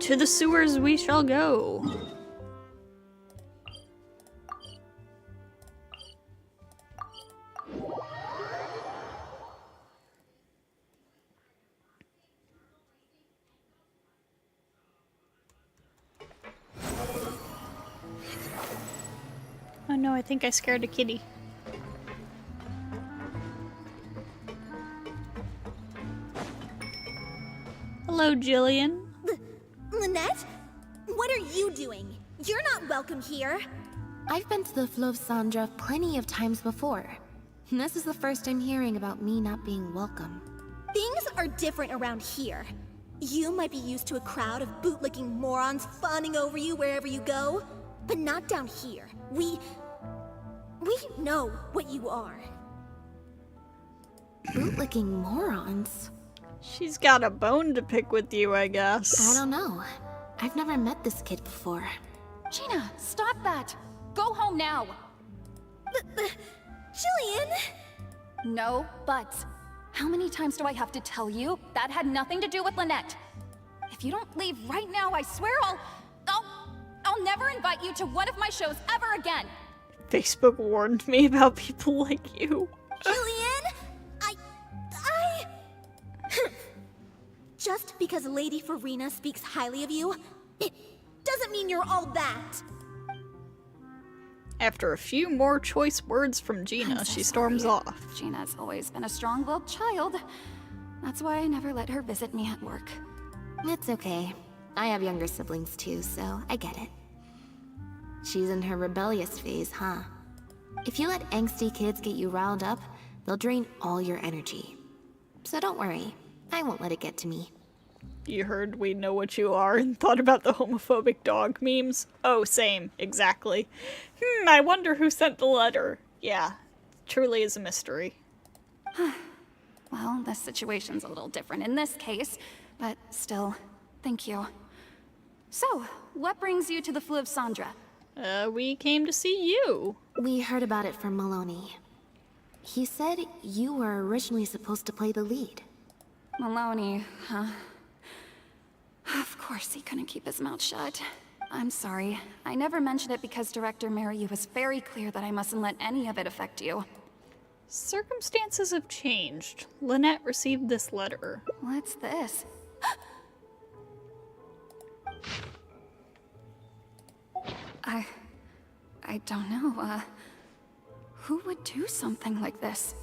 To the sewers we shall go. Oh no, I think I scared a kitty. Hello, Jillian. Lynette? What are you doing? You're not welcome here. I've been to the Fleuve Sandra plenty of times before. This is the first I'm hearing about me not being welcome. Things are different around here. You might be used to a crowd of bootlicking morons fawning over you wherever you go, but not down here. We know what you are. Bootlicking morons? She's got a bone to pick with you, I guess. I don't know. I've never met this kid before. Gina, stop that! Go home now! Jillian! No buts. How many times do I have to tell you? That had nothing to do with Lynette. If you don't leave right now, I swear I'll never invite you to one of my shows ever again! Facebook warned me about people like you. Jillian! Just because Lady Farina speaks highly of you, it doesn't mean you're all that. After a few more choice words from Gina, she storms off. Gina's always been a strong-willed child. That's why I never let her visit me at work. It's okay. I have younger siblings too, so I get it. She's in her rebellious phase, huh? If you let angsty kids get you riled up, they'll drain all your energy. So don't worry, I won't let it get to me. You heard we know what you are and thought about the homophobic dog memes? Oh, same. Exactly. I wonder who sent the letter. Yeah, truly is a mystery. Well, this situation's a little different in this case, but still, thank you. So, what brings you to the Fleuve Sandra? We came to see you. We heard about it from Maloney. He said you were originally supposed to play the lead. Maloney, huh? Of course he couldn't keep his mouth shut. I'm sorry. I never mentioned it because Director Maryu was very clear that I mustn't let any of it affect you. Circumstances have changed. Lynette received this letter. What's this? I don't know, who would do something like this?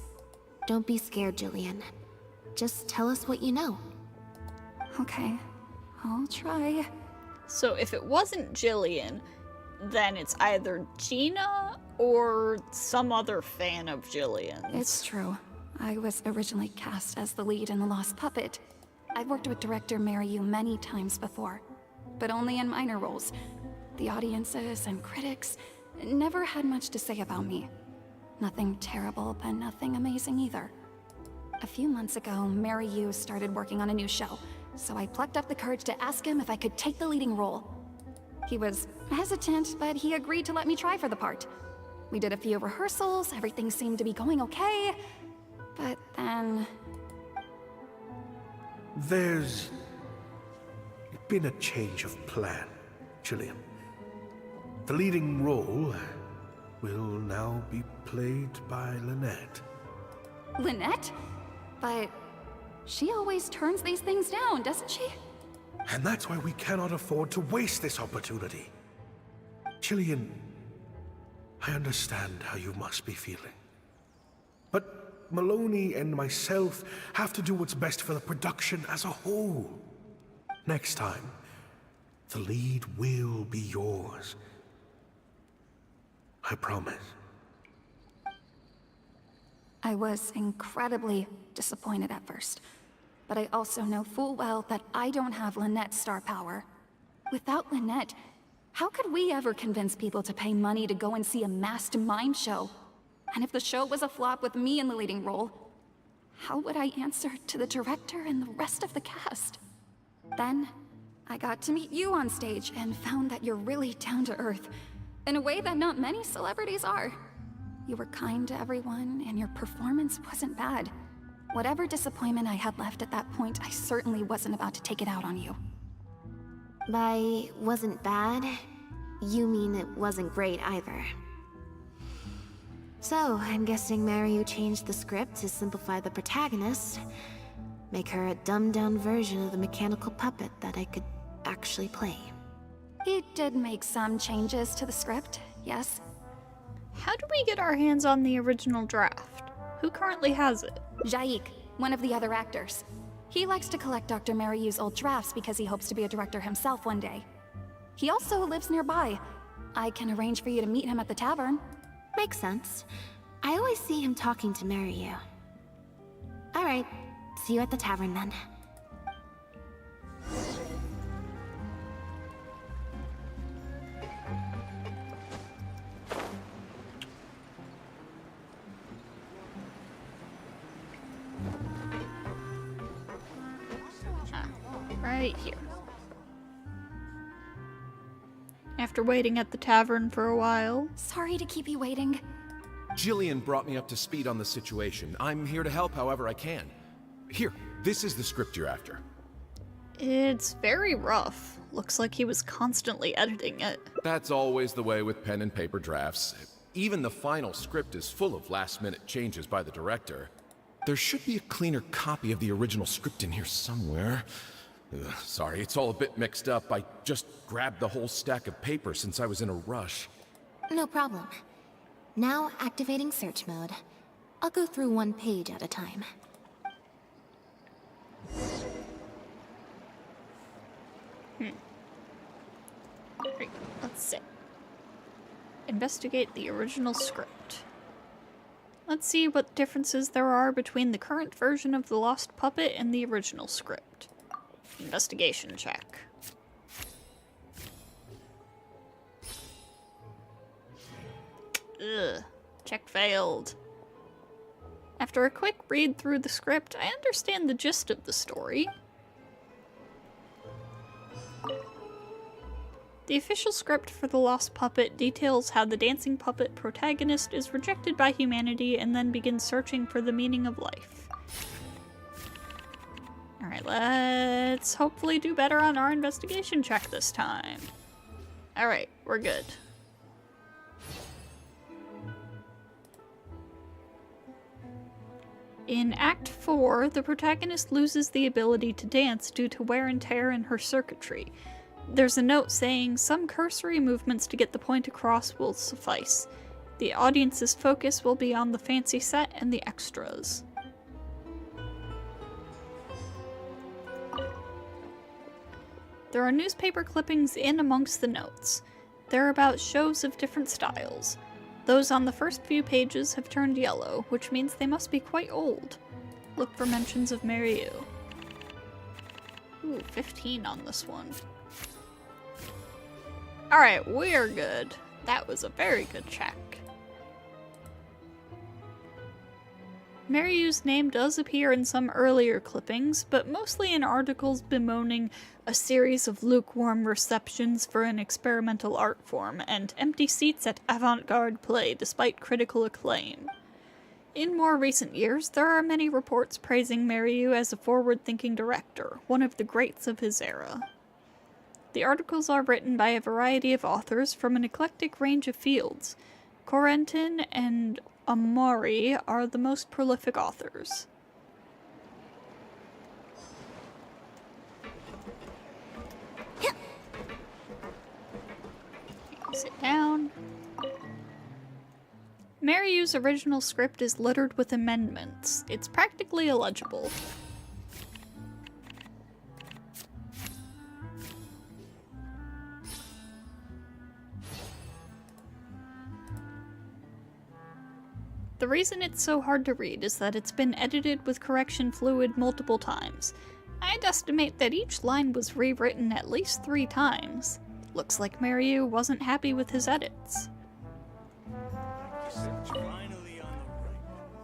Don't be scared, Jillian. Just tell us what you know. Okay, I'll try. So if it wasn't Jillian, then it's either Gina or some other fan of Jillian's. It's true. I was originally cast as the lead in The Lost Puppet. I've worked with director Mariyu many times before, but only in minor roles. The audiences and critics never had much to say about me. Nothing terrible, but nothing amazing either. A few months ago, Mariyu started working on a new show, so I plucked up the courage to ask him if I could take the leading role. He was hesitant, but he agreed to let me try for the part. We did a few rehearsals, everything seemed to be going okay, but then... There's been a change of plan, Jillian. The leading role will now be played by Lynette. Lynette? But she always turns these things down, doesn't she? And that's why we cannot afford to waste this opportunity. Jillian, I understand how you must be feeling. But Maloney and myself have to do what's best for the production as a whole. Next time, the lead will be yours. I promise. I was incredibly disappointed at first, but I also know full well that I don't have Lynette's star power. Without Lynette, how could we ever convince people to pay money to go and see a masked mime show? And if the show was a flop with me in the leading role, how would I answer to the director and the rest of the cast? Then, I got to meet you on stage and found that you're really down to earth, in a way that not many celebrities are. You were kind to everyone, and your performance wasn't bad. Whatever disappointment I had left at that point, I certainly wasn't about to take it out on you. By wasn't bad, you mean it wasn't great either. So, I'm guessing Mariyu changed the script to simplify the protagonist, make her a dumbed-down version of the mechanical puppet that I could actually play. He did make some changes to the script, yes. How do we get our hands on the original draft? Who currently has it? Jaik, one of the other actors. He likes to collect Dr. Mariyu's old drafts because he hopes to be a director himself one day. He also lives nearby. I can arrange for you to meet him at the tavern. Makes sense. I always see him talking to Mariyu. Alright, see you at the tavern then. Right here. After waiting at the tavern for a while. Sorry to keep you waiting. Jillian brought me up to speed on the situation. I'm here to help however I can. Here, this is the script you're after. It's very rough. Looks like he was constantly editing it. That's always the way with pen and paper drafts. Even the final script is full of last-minute changes by the director. There should be a cleaner copy of the original script in here somewhere. Sorry, it's all a bit mixed up. I just grabbed the whole stack of paper since I was in a rush. No problem. Now activating search mode. I'll go through one page at a time. Great, let's see. Investigate the original script. Let's see what differences there are between the current version of The Lost Puppet and the original script. Investigation check. Ugh. Check failed. After a quick read through the script, I understand the gist of the story. The official script for The Lost Puppet details how the dancing puppet protagonist is rejected by humanity and then begins searching for the meaning of life. Alright, let's hopefully do better on our investigation check this time. Alright, we're good. In Act 4, the protagonist loses the ability to dance due to wear and tear in her circuitry. There's a note saying some cursory movements to get the point across will suffice. The audience's focus will be on the fancy set and the extras. There are newspaper clippings in amongst the notes. They're about shows of different styles. Those on the first few pages have turned yellow, which means they must be quite old. Look for mentions of Mary Yu. Ooh, 15 on this one. Alright, we're good. That was a very good check. Mary Yu's name does appear in some earlier clippings, but mostly in articles bemoaning a series of lukewarm receptions for an experimental art form and empty seats at avant-garde play despite critical acclaim. In more recent years, there are many reports praising Mary Yu as a forward-thinking director, one of the greats of his era. The articles are written by a variety of authors from an eclectic range of fields. Corentin and Amari are the most prolific authors. Sit down. Mary Yu's original script is littered with amendments. It's practically illegible. The reason it's so hard to read is that it's been edited with correction fluid multiple times. I'd estimate that each line was rewritten at least 3 times. Looks like Mary Yu wasn't happy with his edits.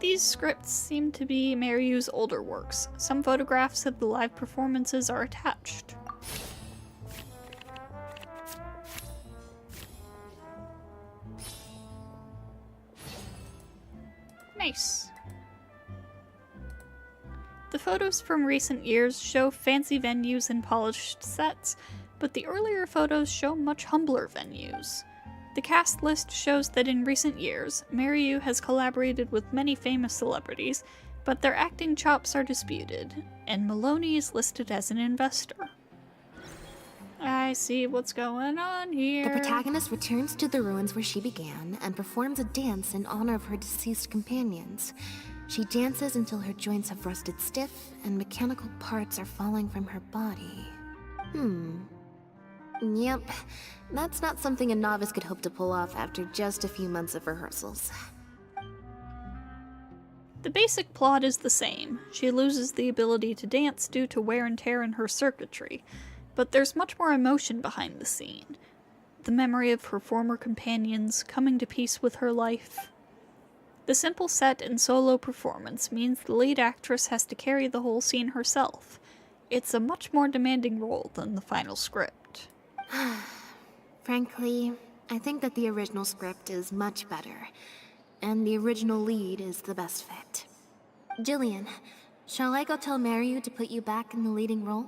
These scripts seem to be Mary Yu's older works. Some photographs of the live performances are attached. Nice. The photos from recent years show fancy venues and polished sets, but the earlier photos show much humbler venues. The cast list shows that in recent years, Mary Yu has collaborated with many famous celebrities, but their acting chops are disputed, and Maloney is listed as an investor. I see what's going on here. The protagonist returns to the ruins where she began and performs a dance in honor of her deceased companions. She dances until her joints have rusted stiff and mechanical parts are falling from her body. Yep, that's not something a novice could hope to pull off after just a few months of rehearsals. The basic plot is the same. She loses the ability to dance due to wear and tear in her circuitry, but there's much more emotion behind the scene. The memory of her former companions, coming to peace with her life. The simple set and solo performance means the lead actress has to carry the whole scene herself. It's a much more demanding role than the final script. Frankly, I think that the original script is much better, and the original lead is the best fit. Jillian, shall I go tell Mary Yu to put you back in the leading role?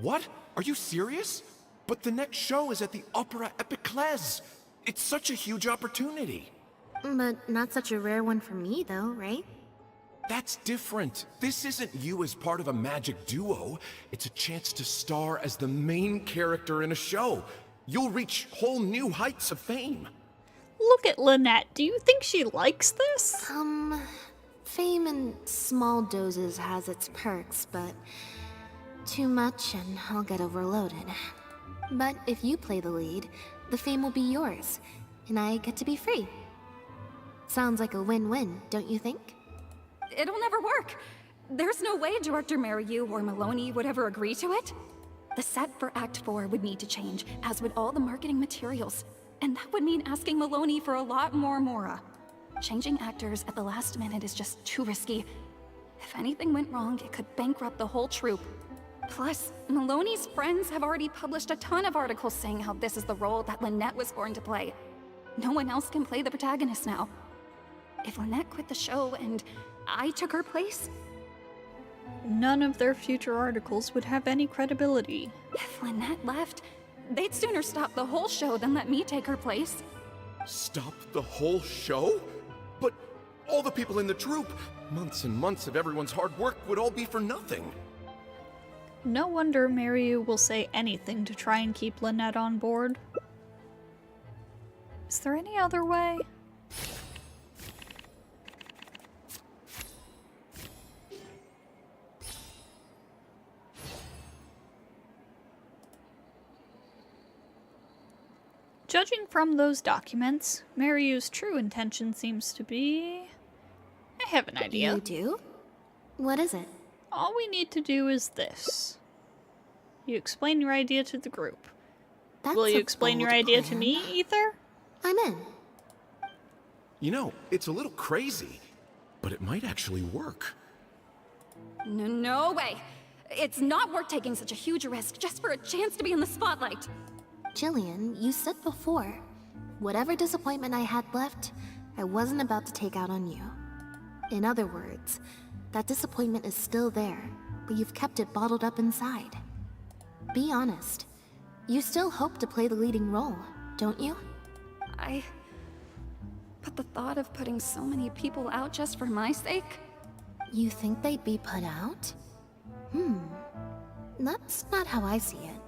What? Are you serious? But the next show is at the Opera Epiclese. It's such a huge opportunity. But not such a rare one for me, though, right? That's different. This isn't you as part of a magic duo. It's a chance to star as the main character in a show. You'll reach whole new heights of fame. Look at Lynette. Do you think she likes this? Fame in small doses has its perks, but too much and I'll get overloaded. But if you play the lead, the fame will be yours, and I get to be free. Sounds like a win-win, don't you think? It'll never work. There's no way Director Mary Yu or Maloney would ever agree to it. The set for Act 4 would need to change, as would all the marketing materials. And that would mean asking Maloney for a lot more Mora. Changing actors at the last minute is just too risky. If anything went wrong, it could bankrupt the whole troupe. Plus, Maloney's friends have already published a ton of articles saying how this is the role that Lynette was born to play. No one else can play the protagonist now. If Lynette quit the show and I took her place, none of their future articles would have any credibility. If Lynette left, they'd sooner stop the whole show than let me take her place. Stop the whole show? But all the people in the troupe, months and months of everyone's hard work would all be for nothing. No wonder Mary Yu will say anything to try and keep Lynette on board. Is there any other way? Judging from those documents, Mariu's true intention seems to be... I have an idea. You do? What is it? All we need to do is this. You explain your idea to the group. That's Will you a explain your bold idea to plan. me, Ether? I'm in. You know, it's a little crazy, but it might actually work. No way. It's not worth taking such a huge risk just for a chance to be in the spotlight. Jillian, you said before, whatever disappointment I had left, I wasn't about to take out on you. In other words, that disappointment is still there, but you've kept it bottled up inside. Be honest. You still hope to play the leading role, don't you? But the thought of putting so many people out just for my sake? You think they'd be put out? That's not how I see it.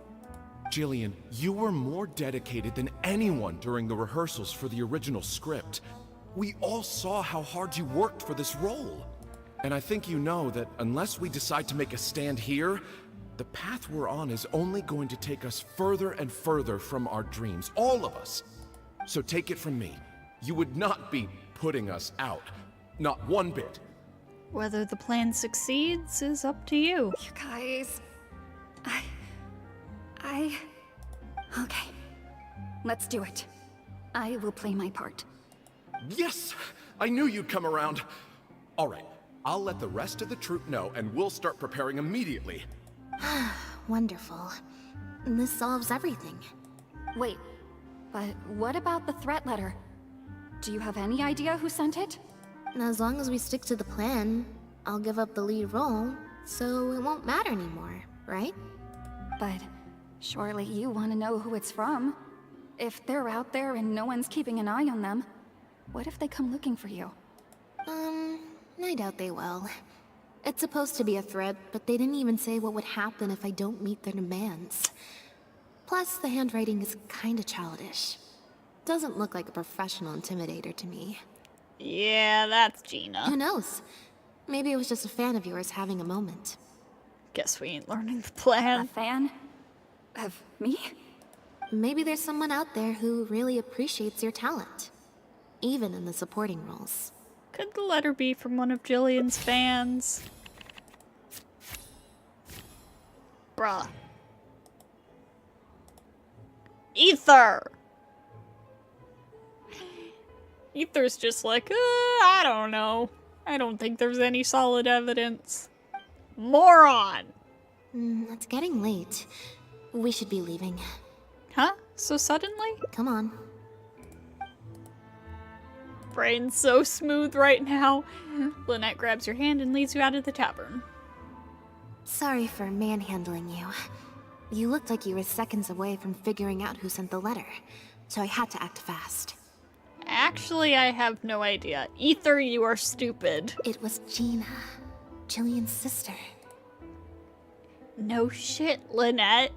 Jillian, you were more dedicated than anyone during the rehearsals for the original script. We all saw how hard you worked for this role. And I think you know that unless we decide to make a stand here, the path we're on is only going to take us further and further from our dreams, all of us. So take it from me, you would not be putting us out. Not one bit. Whether the plan succeeds is up to you. You guys... Okay. Let's do it. I will play my part. Yes! I knew you'd come around. All right, I'll let the rest of the troupe know and we'll start preparing immediately. Wonderful. This solves everything. Wait, but what about the threat letter? Do you have any idea who sent it? As long as we stick to the plan, I'll give up the lead role, so it won't matter anymore, right? But surely you want to know who it's from. If they're out there and no one's keeping an eye on them, what if they come looking for you? I doubt they will. It's supposed to be a threat, but they didn't even say what would happen if I don't meet their demands. Plus, the handwriting is kinda childish. Doesn't look like a professional intimidator to me. Yeah, that's Gina. Who knows? Maybe it was just a fan of yours having a moment. Guess we ain't learning the A plan. fan? Of me? Maybe there's someone out there who really appreciates your talent. Even in the supporting roles. Could the letter be from one of Jillian's fans? Bruh. Ether! Ether's just like, I don't know. I don't think there's any solid evidence. Moron! It's getting late. We should be leaving. Huh? So suddenly? Come on. Brain's so smooth right now. Lynette grabs your hand and leads you out of the tavern. Sorry for manhandling you. You looked like you were seconds away from figuring out who sent the letter, so I had to act fast. Actually, I have no idea. Ether, you are stupid. It was Gina, Jillian's sister. No shit, Lynette.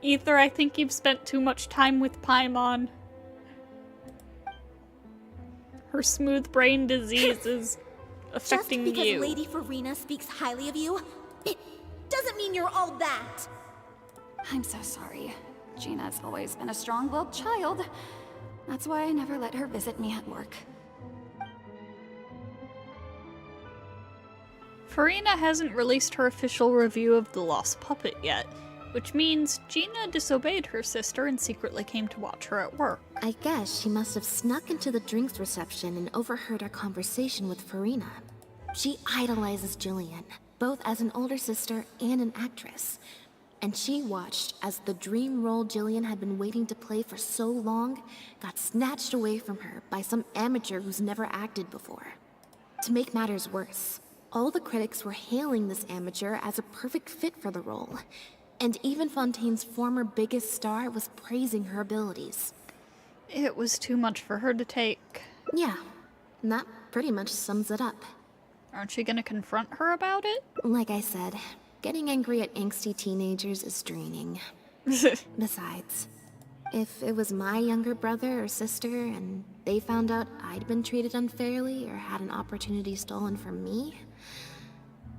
Ether, I think you've spent too much time with Paimon. Her smooth brain disease is affecting Just because you. Lady Farina speaks highly of you, it doesn't mean you're all that. I'm so sorry. Gina's always been a strong-willed child. That's why I never let her visit me at work. Farina hasn't released her official review of The Lost Puppet yet, which means Gina disobeyed her sister and secretly came to watch her at work. I guess she must have snuck into the drinks reception and overheard our conversation with Farina. She idolizes Jillian, both as an older sister and an actress. And she watched as the dream role Jillian had been waiting to play for so long got snatched away from her by some amateur who's never acted before. To make matters worse, all the critics were hailing this amateur as a perfect fit for the role. And even Fontaine's former biggest star was praising her abilities. It was too much for her to take. Yeah, that pretty much sums it up. Aren't you gonna confront her about it? Like I said, getting angry at angsty teenagers is draining. Besides, if it was my younger brother or sister and they found out I'd been treated unfairly or had an opportunity stolen from me,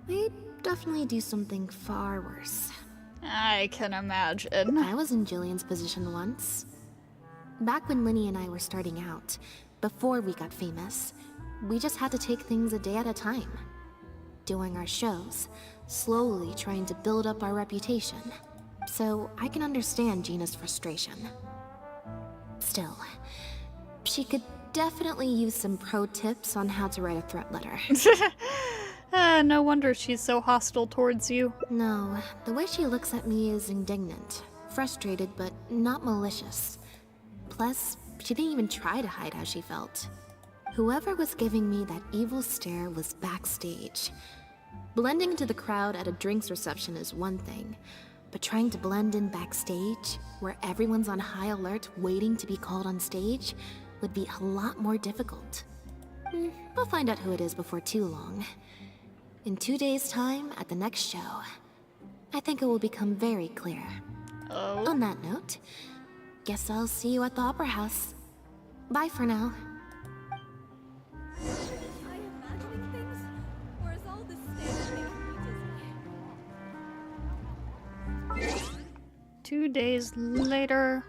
they'd definitely do something far worse. I can imagine. I was in Jillian's position once. Back when Linny and I were starting out, before we got famous, we just had to take things a day at a time. Doing our shows, slowly trying to build up our reputation. So I can understand Gina's frustration. Still, she could definitely use some pro tips on how to write a threat letter. No wonder she's so hostile towards you. No, the way she looks at me is indignant, frustrated, but not malicious. Plus, she didn't even try to hide how she felt. Whoever was giving me that evil stare was backstage. Blending into the crowd at a drinks reception is one thing, but trying to blend in backstage, where everyone's on high alert waiting to be called on stage, would be a lot more difficult. We'll find out who it is before too long. In 2 days' time, at the next show, I think it will become very clear. Oh. On that note, guess I'll see you at the Opera House. Bye for now. Two days later.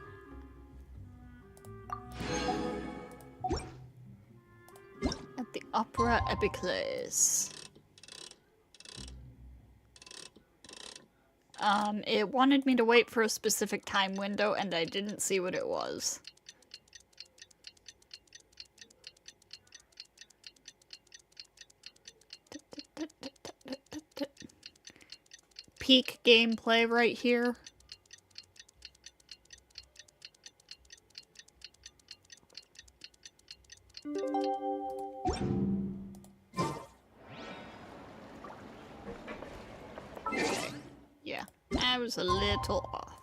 At the Opera Epiclese. It wanted me to wait for a specific time window, and I didn't see what it was. Peak gameplay right here. Yeah, I was a little off.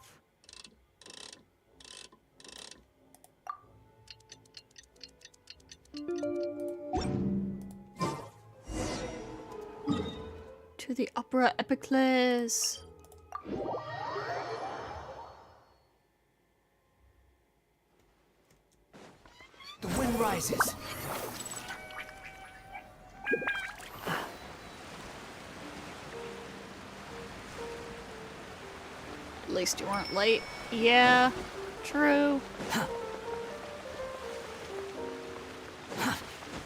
To the Opera Epiclese. The wind rises. At least you weren't late. Yeah, true.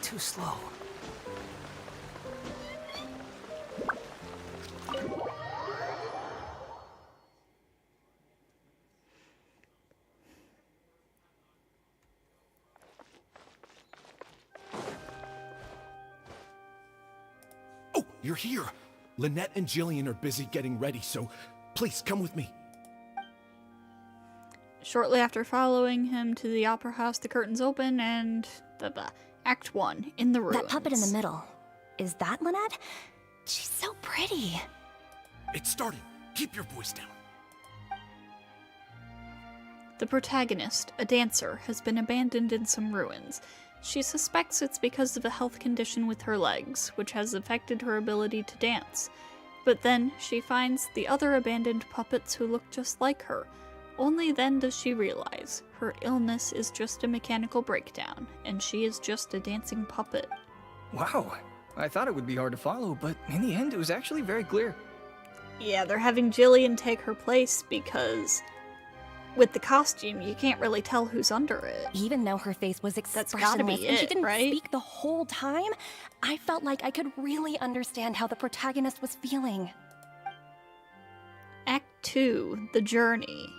Too slow. Oh, you're here! Lynette and Jillian are busy getting ready, so please come with me. Shortly after following him to the opera house, the curtains open and blah blah. Act 1, in the ruins. That puppet in the middle. Is that Lynette? She's so pretty. It's starting. Keep your voice down. The protagonist, a dancer, has been abandoned in some ruins. She suspects it's because of a health condition with her legs, which has affected her ability to dance. But then she finds the other abandoned puppets who look just like her. Only then does she realize her illness is just a mechanical breakdown, and she is just a dancing puppet. Wow, I thought it would be hard to follow, but in the end it was actually very clear. Yeah, they're having Jillian take her place because with the costume, you can't really tell who's under it. Even though her face was That's gotta be expressionless and she it, didn't right? speak the whole time, I felt like I could really understand how the protagonist was feeling. Act 2, The Journey.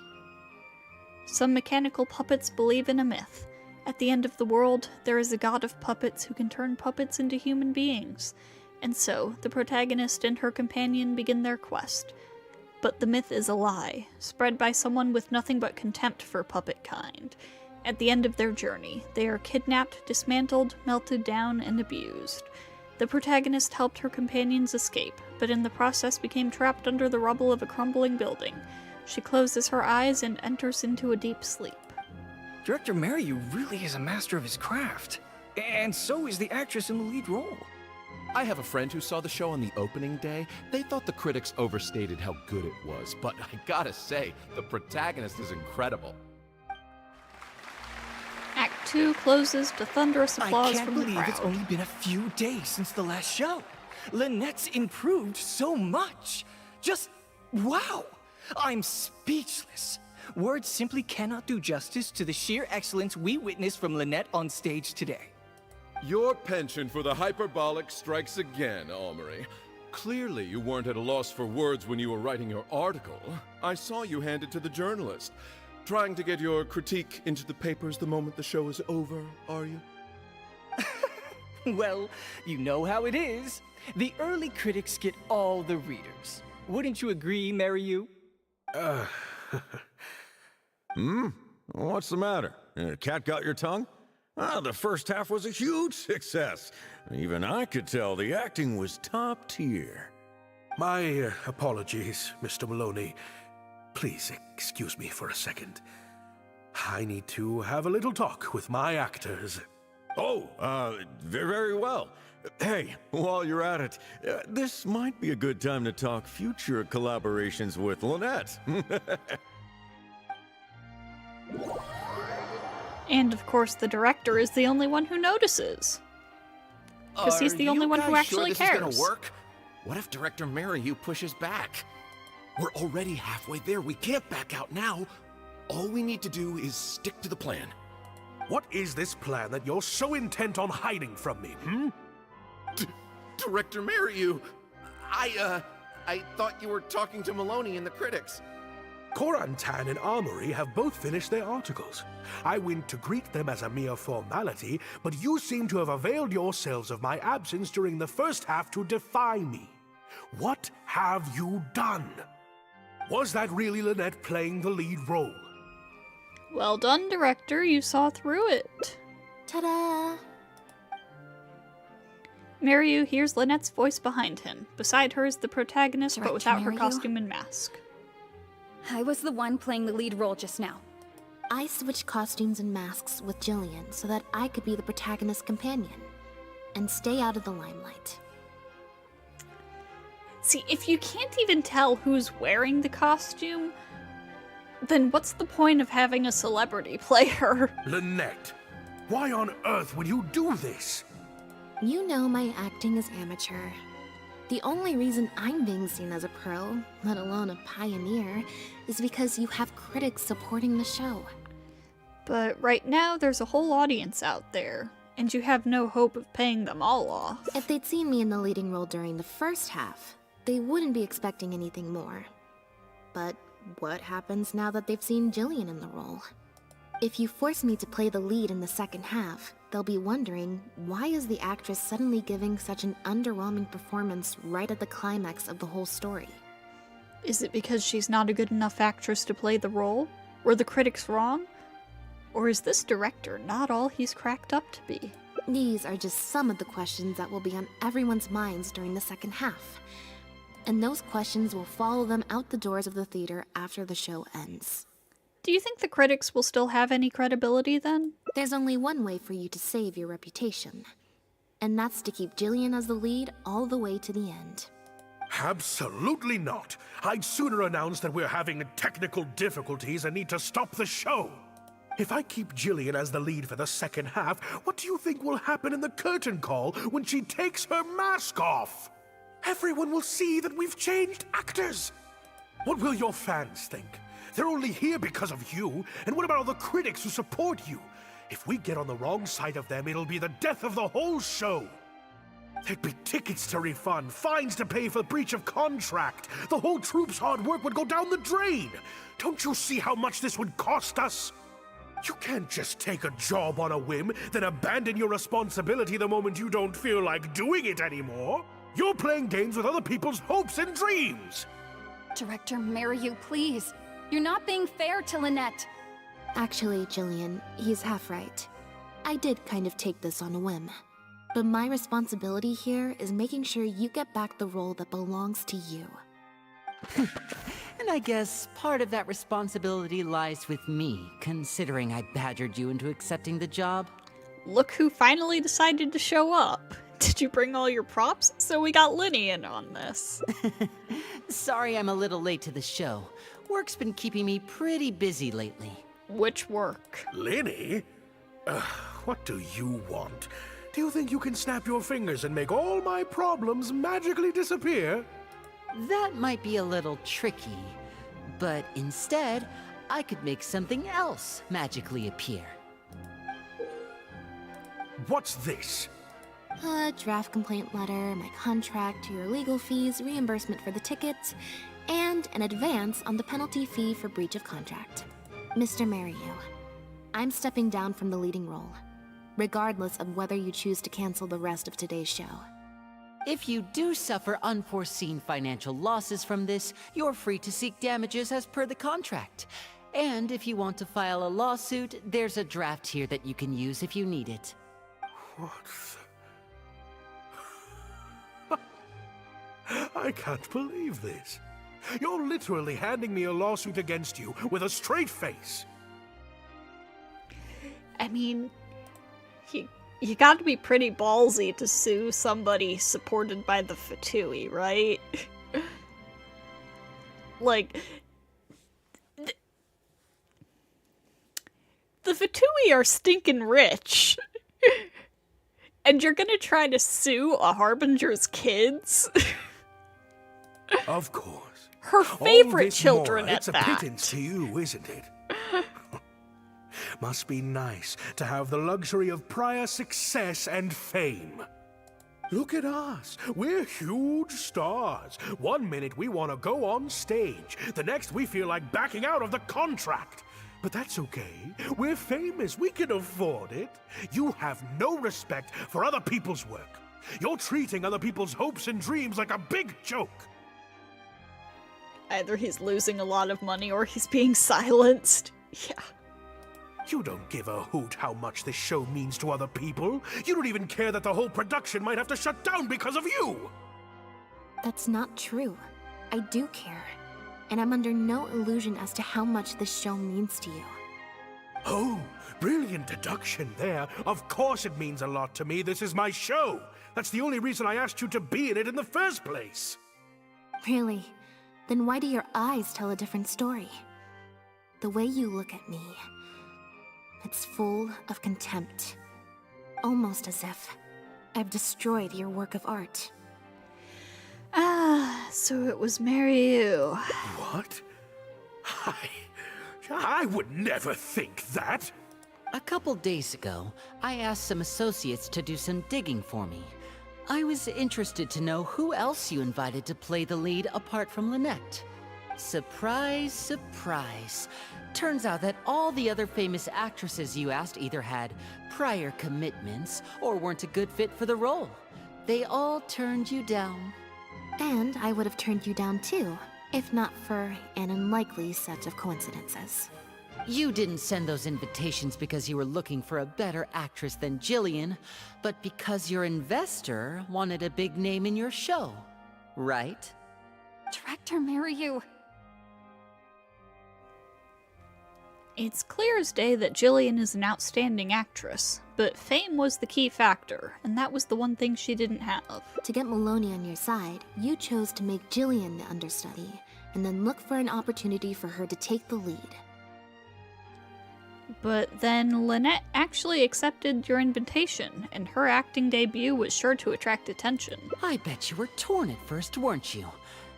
Some mechanical puppets believe in a myth. At the end of the world, there is a god of puppets who can turn puppets into human beings. And so, the protagonist and her companion begin their quest. But the myth is a lie, spread by someone with nothing but contempt for puppet kind. At the end of their journey, they are kidnapped, dismantled, melted down, and abused. The protagonist helped her companions escape, but in the process became trapped under the rubble of a crumbling building. She closes her eyes and enters into a deep sleep. Director Mariyu really is a master of his craft. And so is the actress in the lead role. I have a friend who saw the show on the opening day. They thought the critics overstated how good it was, but I gotta say, the protagonist is incredible. Act 2 closes to thunderous applause from the I can't believe it's crowd. only been a few days since the last show. Lynette's improved so much. Just wow. I'm speechless. Words simply cannot do justice to the sheer excellence we witnessed from Lynette on stage today. Your penchant for the hyperbolic strikes again, Almery. Clearly you weren't at a loss for words when you were writing your article. I saw you hand it to the journalist. Trying to get your critique into the papers the moment the show is over, are you? Well, you know how it is. The early critics get all the readers. Wouldn't you agree, Mary? What's the matter? Cat got your tongue? The first half was a huge success. Even I could tell the acting was top tier. My apologies, Mr. Maloney. Please excuse me for a second. I need to have a little talk with my actors. Oh, very well. Hey, while you're at it, this might be a good time to talk future collaborations with Lynette. And of course, the director is the only one who notices. Because he's the only one who actually cares. Is gonna work? What if Director Mariu pushes back? We're already halfway there. We can't back out now. All we need to do is stick to the plan. What is this plan that you're so intent on hiding from me, Director Mariu, I thought you were talking to Maloney and the critics. Korantan and Armory have both finished their articles. I went to greet them as a mere formality, but you seem to have availed yourselves of my absence during the first half to defy me. What have you done? Was that really Lynette playing the lead role? Well done, director. You saw through it. Ta-da! Mariu hears Lynette's voice behind him. Beside her is the protagonist, but Director without her Mariu? costume and mask. I was the one playing the lead role just now. I switched costumes and masks with Jillian so that I could be the protagonist's companion and stay out of the limelight. See, if you can't even tell who's wearing the costume, then what's the point of having a celebrity play her? Lynette, why on earth would you do this? You know my acting is amateur. The only reason I'm being seen as a pro, let alone a pioneer, is because you have critics supporting the show. But right now, there's a whole audience out there, and you have no hope of paying them all off. If they'd seen me in the leading role during the first half, they wouldn't be expecting anything more. But what happens now that they've seen Jillian in the role? If you force me to play the lead in the second half, they'll be wondering, why is the actress suddenly giving such an underwhelming performance right at the climax of the whole story? Is it because she's not a good enough actress to play the role? Were the critics wrong? Or is this director not all he's cracked up to be? These are just some of the questions that will be on everyone's minds during the second half. And those questions will follow them out the doors of the theater after the show ends. Do you think the critics will still have any credibility then? There's only one way for you to save your reputation. And that's to keep Jillian as the lead all the way to the end. Absolutely not. I'd sooner announce that we're having technical difficulties and need to stop the show. If I keep Jillian as the lead for the second half, what do you think will happen in the curtain call when she takes her mask off? Everyone will see that we've changed actors. What will your fans think? They're only here because of you, and what about all the critics who support you? If we get on the wrong side of them, it'll be the death of the whole show. There'd be tickets to refund, fines to pay for breach of contract. The whole troupe's hard work would go down the drain. Don't you see how much this would cost us? You can't just take a job on a whim, then abandon your responsibility the moment you don't feel like doing it anymore. You're playing games with other people's hopes and dreams. Director Mariu, please. You're not being fair to Lynette. Actually, Jillian, he's half right. I did kind of take this on a whim. But my responsibility here is making sure you get back the role that belongs to you. And I guess part of that responsibility lies with me, considering I badgered you into accepting the job. Look who finally decided to show up. Did you bring all your props? So we got Linny in on this. Sorry I'm a little late to the show. Work's been keeping me pretty busy lately. Which work? Linny? What do you want? Do you think you can snap your fingers and make all my problems magically disappear? That might be a little tricky, But instead, I could make something else magically appear. What's this? A draft complaint letter, my contract, your legal fees, reimbursement for the tickets, and an advance on the penalty fee for breach of contract. Mr. Mariu, I'm stepping down from the leading role, regardless of whether you choose to cancel the rest of today's show. If you do suffer unforeseen financial losses from this, you're free to seek damages as per the contract. And if you want to file a lawsuit, there's a draft here that you can use if you need it. What the... I can't believe this. You're literally handing me a lawsuit against you with a straight face. I mean, you gotta be pretty ballsy to sue somebody supported by the Fatui, right? Like, the Fatui are stinking rich. And you're gonna try to sue a Harbinger's kids? Of course. Her favorite children at it's a that. pittance to you, isn't it? Must be nice to have the luxury of prior success and fame. Look at us. We're huge stars. One minute we want to go on stage. The next we feel like backing out of the contract. But that's okay. We're famous. We can afford it. You have no respect for other people's work. You're treating other people's hopes and dreams like a big joke. Either he's losing a lot of money or he's being silenced. Yeah. You don't give a hoot how much this show means to other people. You don't even care that the whole production might have to shut down because of you. That's not true. I do care. And I'm under no illusion as to how much this show means to you. Oh, brilliant deduction there. Of course it means a lot to me. This is my show. That's the only reason I asked you to be in it in the first place. Really? Then why do your eyes tell a different story? The way you look at me, it's full of contempt. Almost as if I've destroyed your work of art. Ah, so it was Mariu. What? I would never think that. A couple days ago, I asked some associates to do some digging for me. I was interested to know who else you invited to play the lead apart from Lynette. Surprise, surprise. Turns out that all the other famous actresses you asked either had prior commitments or weren't a good fit for the role. They all turned you down. And I would have turned you down too, if not for an unlikely set of coincidences. You didn't send those invitations because you were looking for a better actress than Jillian, but because your investor wanted a big name in your show, right? Director Mariu. It's clear as day that Jillian is an outstanding actress, but fame was the key factor, and that was the one thing she didn't have. To get Maloney on your side, you chose to make Jillian the understudy, and then look for an opportunity for her to take the lead. But then Lynette actually accepted your invitation, and her acting debut was sure to attract attention. I bet you were torn at first, weren't you?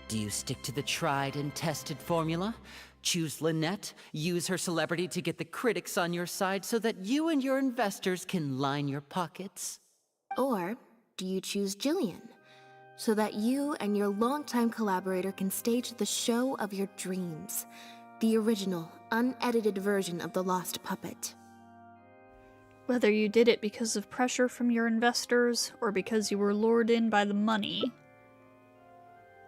Do you stick to the tried and tested formula? Choose Lynette, use her celebrity to get the critics on your side so that you and your investors can line your pockets? Or do you choose Jillian, so that you and your longtime collaborator can stage the show of your dreams? The original, unedited version of The Lost Puppet. Whether you did it because of pressure from your investors, or because you were lured in by the money,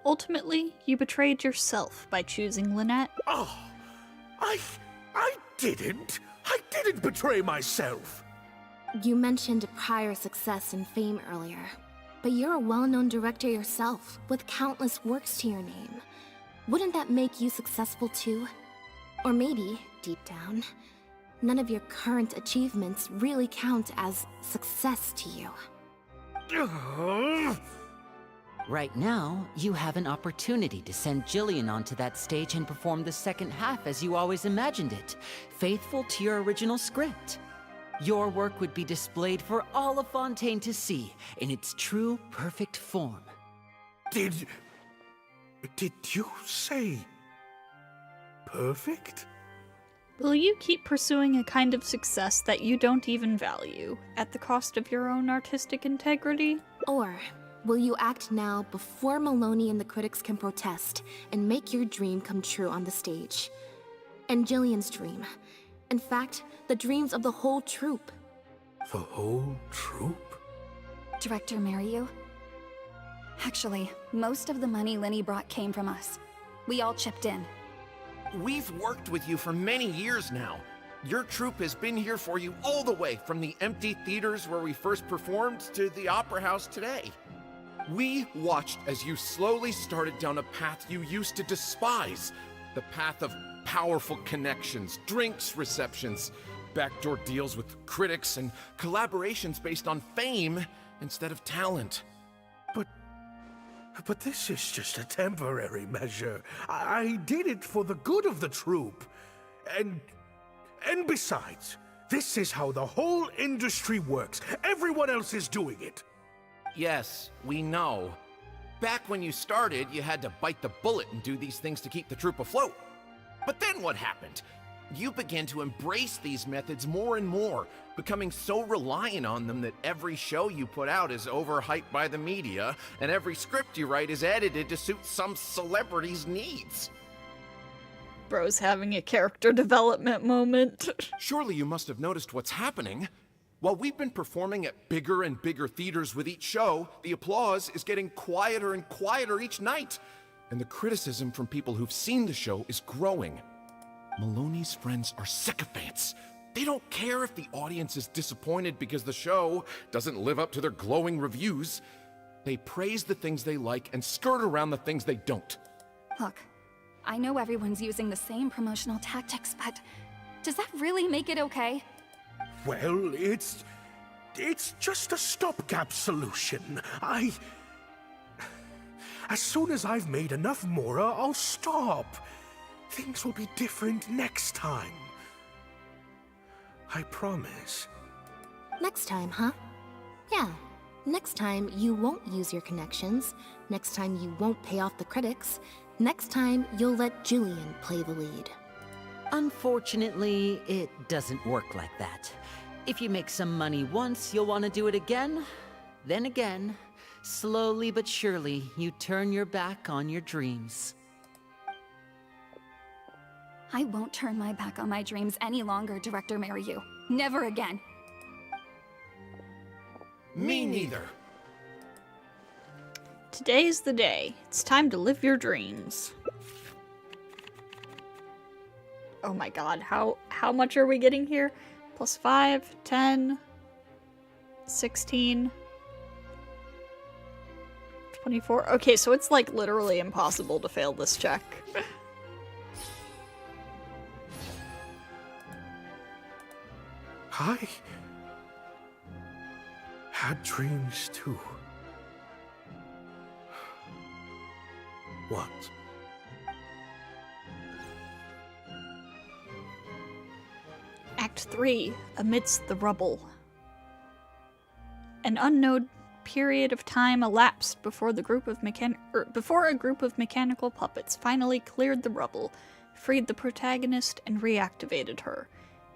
ultimately, you betrayed yourself by choosing Lynette. Oh, I didn't. I didn't betray myself. You mentioned prior success and fame earlier, but you're a well-known director yourself, with countless works to your name. Wouldn't that make you successful too? Or maybe, deep down, none of your current achievements really count as success to you. Right now, you have an opportunity to send Jillian onto that stage and perform the second half as you always imagined it, faithful to your original script. Your work would be displayed for all of Fontaine to see in its true, perfect form. Did you say... perfect? Will you keep pursuing a kind of success that you don't even value, at the cost of your own artistic integrity? Or will you act now before Maloney and the critics can protest and make your dream come true on the stage? And Jillian's dream. In fact, the dreams of the whole troupe. The whole troupe? Director Mariu? Actually, most of the money Linny brought came from us. We all chipped in. We've worked with you for many years now. Your troupe has been here for you all the way from the empty theaters where we first performed to the Opera House today. We watched as you slowly started down a path you used to despise. The path of powerful connections, drinks receptions, backdoor deals with critics, and collaborations based on fame instead of talent. But this is just a temporary measure. I did it for the good of the troupe. And besides, this is how the whole industry works. Everyone else is doing it. Yes, we know. Back when you started, you had to bite the bullet and do these things to keep the troupe afloat. But then what happened? You began to embrace these methods more and more, becoming so reliant on them that every show you put out is overhyped by the media, and every script you write is edited to suit some celebrity's needs. Bro's having a character development moment. Surely you must have noticed what's happening. While we've been performing at bigger and bigger theaters with each show, the applause is getting quieter and quieter each night, and the criticism from people who've seen the show is growing. Maloney's friends are sycophants. They don't care if the audience is disappointed because the show doesn't live up to their glowing reviews. They praise the things they like and skirt around the things they don't. Look, I know everyone's using the same promotional tactics, but does that really make it okay? Well, it's just a stopgap solution. As soon as I've made enough Mora, I'll stop. Things will be different next time. I promise. Next time, huh? Yeah. Next time, you won't use your connections. Next time, you won't pay off the critics. Next time, you'll let Julian play the lead. Unfortunately, it doesn't work like that. If you make some money once, you'll want to do it again, then again. Slowly but surely, you turn your back on your dreams. I won't turn my back on my dreams any longer, Director Mariu. Never again. Me neither. Today's the day. It's time to live your dreams. Oh my god, how much are we getting here? Plus 5, 10, 16, 24. Okay, so it's like literally impossible to fail this check. I had dreams too. What? Act 3, Amidst the Rubble. An unknown period of time elapsed before a group of mechanical puppets finally cleared the rubble, freed the protagonist, and reactivated her.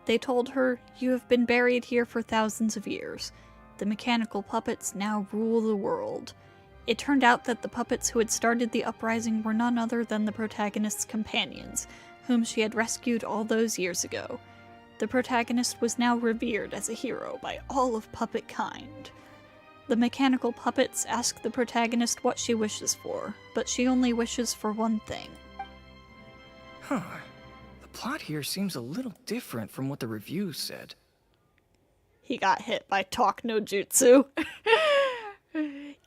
They told her, "You have been buried here for thousands of years. The mechanical puppets now rule the world." It turned out that the puppets who had started the uprising were none other than the protagonist's companions, whom she had rescued all those years ago. The protagonist was now revered as a hero by all of puppet kind. The mechanical puppets ask the protagonist what she wishes for, but she only wishes for one thing. Huh. The plot here seems a little different from what the reviews said. He got hit by talk no jutsu.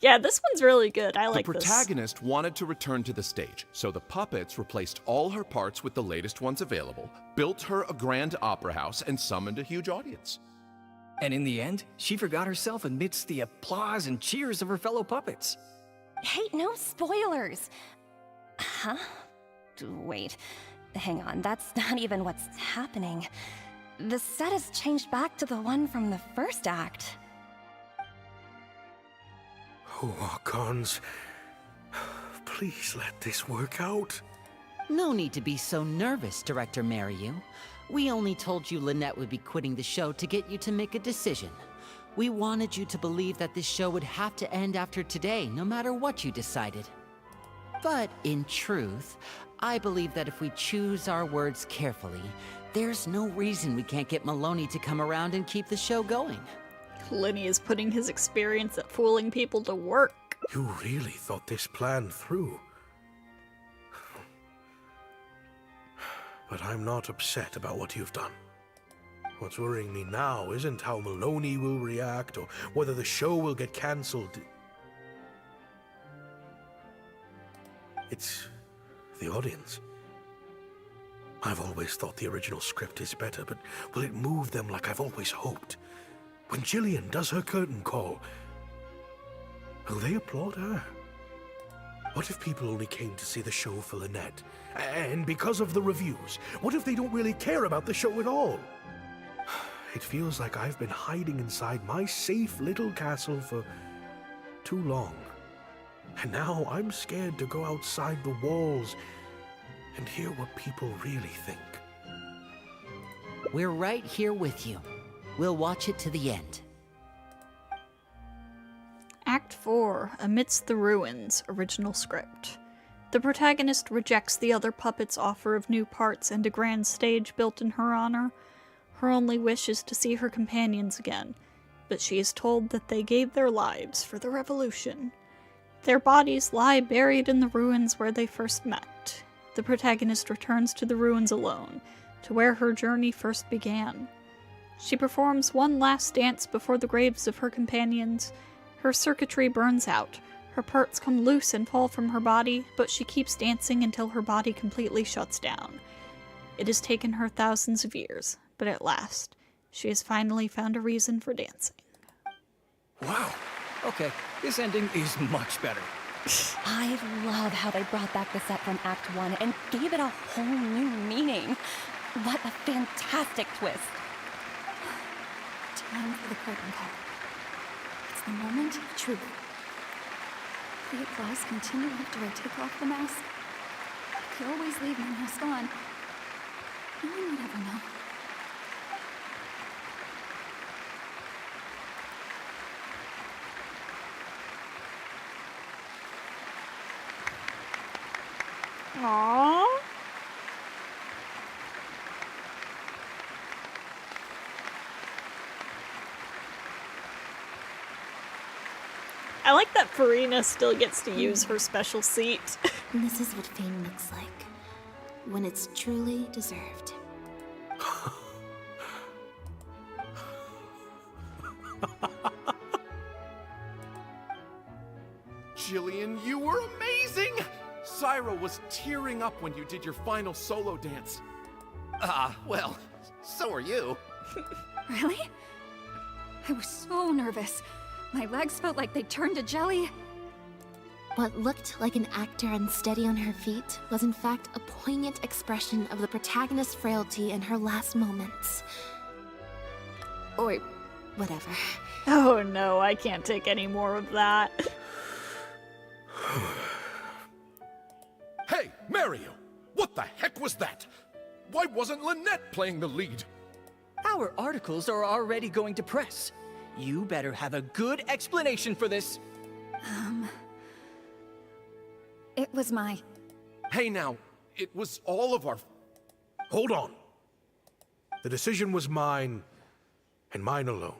Yeah, this one's really good. I like this. The protagonist wanted to return to the stage, so the puppets replaced all her parts with the latest ones available, built her a grand opera house, and summoned a huge audience. And in the end, she forgot herself amidst the applause and cheers of her fellow puppets. Hey, no spoilers! Huh? Wait, hang on, that's not even what's happening. The set has changed back to the one from the first act. Oh, Archons, please let this work out. No need to be so nervous, Director Mariu. We only told you Lynette would be quitting the show to get you to make a decision. We wanted you to believe that this show would have to end after today, no matter what you decided. But in truth, I believe that if we choose our words carefully, there's no reason we can't get Maloney to come around and keep the show going. Lenny is putting his experience at fooling people to work. You really thought this plan through. But I'm not upset about what you've done. What's worrying me now isn't how Maloney will react or whether the show will get cancelled. It's the audience. I've always thought the original script is better, but will it move them like I've always hoped? When Jillian does her curtain call, will they applaud her? What if people only came to see the show for Lynette? And because of the reviews, what if they don't really care about the show at all? It feels like I've been hiding inside my safe little castle for too long. And now I'm scared to go outside the walls and hear what people really think. We're right here with you. We'll watch it to the end. Act 4, Amidst the Ruins, original script. The protagonist rejects the other puppets' offer of new parts and a grand stage built in her honor. Her only wish is to see her companions again, but she is told that they gave their lives for the revolution. Their bodies lie buried in the ruins where they first met. The protagonist returns to the ruins alone, to where her journey first began. She performs one last dance before the graves of her companions. Her circuitry burns out, her parts come loose and fall from her body, but she keeps dancing until her body completely shuts down. It has taken her thousands of years, but at last, she has finally found a reason for dancing. Wow. Okay, this ending is much better. I love how they brought back the set from Act 1 and gave it a whole new meaning. What a fantastic twist. Time for the curtain call. It's the moment of truth. The applause continue after I take off the mask. I could always leave my mask on. No one would ever know. Aww. I like that Farina still gets to use her special seat. This is what fame looks like, when it's truly deserved. Jillian, you were amazing! Syra was tearing up when you did your final solo dance. Well, so are you. Really? I was so nervous. My legs felt like they turned to jelly. What looked like an actor unsteady on her feet was in fact a poignant expression of the protagonist's frailty in her last moments. Or whatever. Oh no, I can't take any more of that. Hey, Mario! What the heck was that? Why wasn't Lynette playing the lead? Our articles are already going to press. You better have a good explanation for this. It was my... Hey now, it was all of our... Hold on. The decision was mine, and mine alone.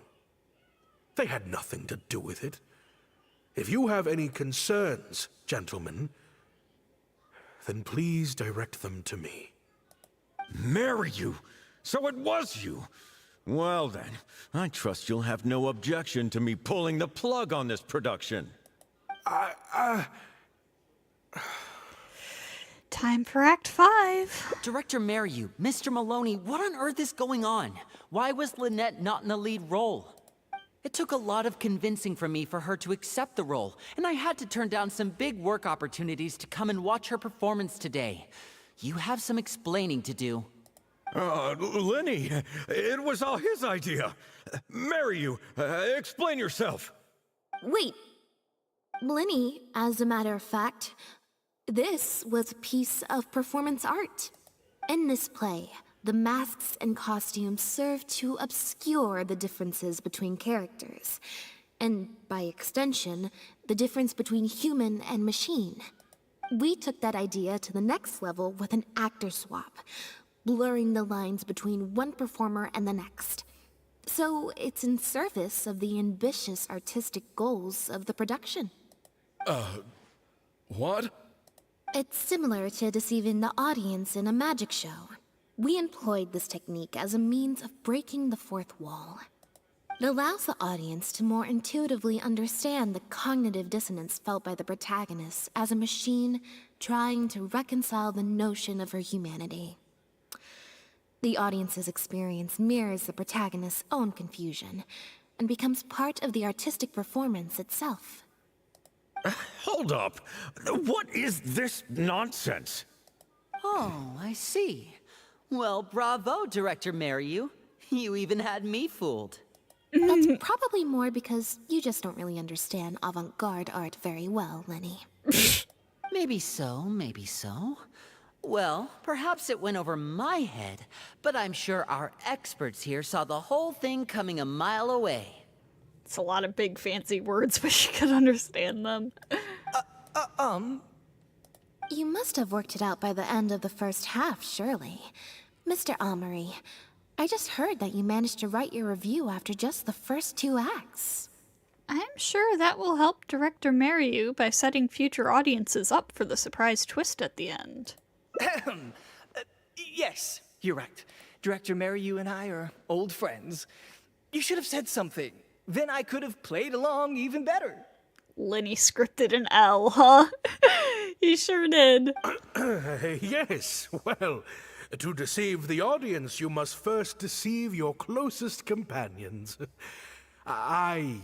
They had nothing to do with it. If you have any concerns, gentlemen, then please direct them to me. Marry you? So it was you? Well then, I trust you'll have no objection to me pulling the plug on this production. Time for Act 5. Director Mariu, Mr. Maloney, what on earth is going on? Why was Lynette not in the lead role? It took a lot of convincing from me for her to accept the role, and I had to turn down some big work opportunities to come and watch her performance today. You have some explaining to do. Lenny, it was all his idea. Mariu, explain yourself. Wait. Blinny, as a matter of fact, This was a piece of performance art. In this play, the masks and costumes serve to obscure the differences between characters, and by extension, the difference between human and machine. We took that idea to the next level with an actor swap, blurring the lines between one performer and the next. So it's in service of the ambitious artistic goals of the production. What? It's similar to deceiving the audience in a magic show. We employed this technique as a means of breaking the fourth wall. It allows the audience to more intuitively understand the cognitive dissonance felt by the protagonist as a machine trying to reconcile the notion of her humanity. The audience's experience mirrors the protagonist's own confusion and becomes part of the artistic performance itself. Hold up. What is this nonsense? Oh, I see. Well, bravo, Director Mariyu. You even had me fooled. That's probably more because you just don't really understand avant-garde art very well, Lenny. Maybe so, maybe so. Well, perhaps it went over my head, but I'm sure our experts here saw the whole thing coming a mile away. It's a lot of big fancy words, but you could understand them. You must have worked it out by the end of the first half, surely. Mr. Amory, I just heard that you managed to write your review after just the first 2 acts. I'm sure that will help Director Mariyu by setting future audiences up for the surprise twist at the end. Yes, you're right. Director Mariyu and I are old friends. You should have said something. Then I could have played along even better. Lenny scripted an L, huh? He sure did. Yes, well, to deceive the audience, you must first deceive your closest companions. I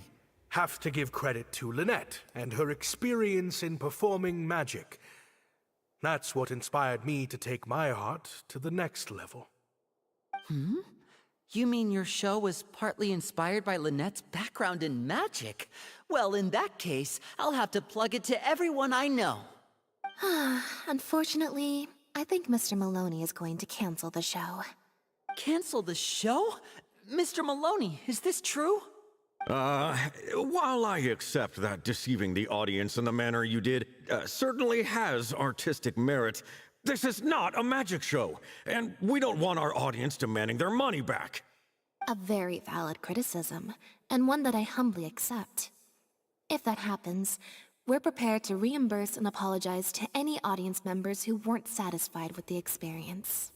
have to give credit to Lynette and her experience in performing magic. That's what inspired me to take my art to the next level. You mean your show was partly inspired by Lynette's background in magic? Well, in that case, I'll have to plug it to everyone I know. Unfortunately, I think Mr. Maloney is going to cancel the show. Cancel the show? Mr. Maloney, is this true? While I accept that deceiving the audience in the manner you did certainly has artistic merit, this is not a magic show, and we don't want our audience demanding their money back. A very valid criticism, and one that I humbly accept. If that happens, we're prepared to reimburse and apologize to any audience members who weren't satisfied with the experience.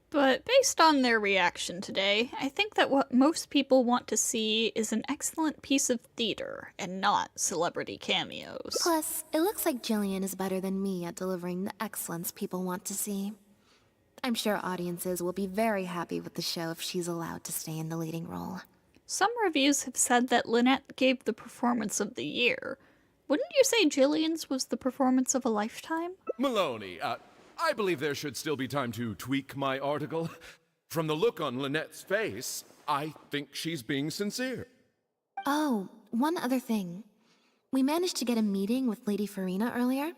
But based on their reaction today, I think that what most people want to see is an excellent piece of theater, and not celebrity cameos. Plus, it looks like Jillian is better than me at delivering the excellence people want to see. I'm sure audiences will be very happy with the show if she's allowed to stay in the leading role. Some reviews have said that Lynette gave the performance of the year. Wouldn't you say Jillian's was the performance of a lifetime? Maloney, I believe there should still be time to tweak my article. From the look on Lynette's face, I think she's being sincere. Oh, one other thing. We managed to get a meeting with Lady Farina earlier.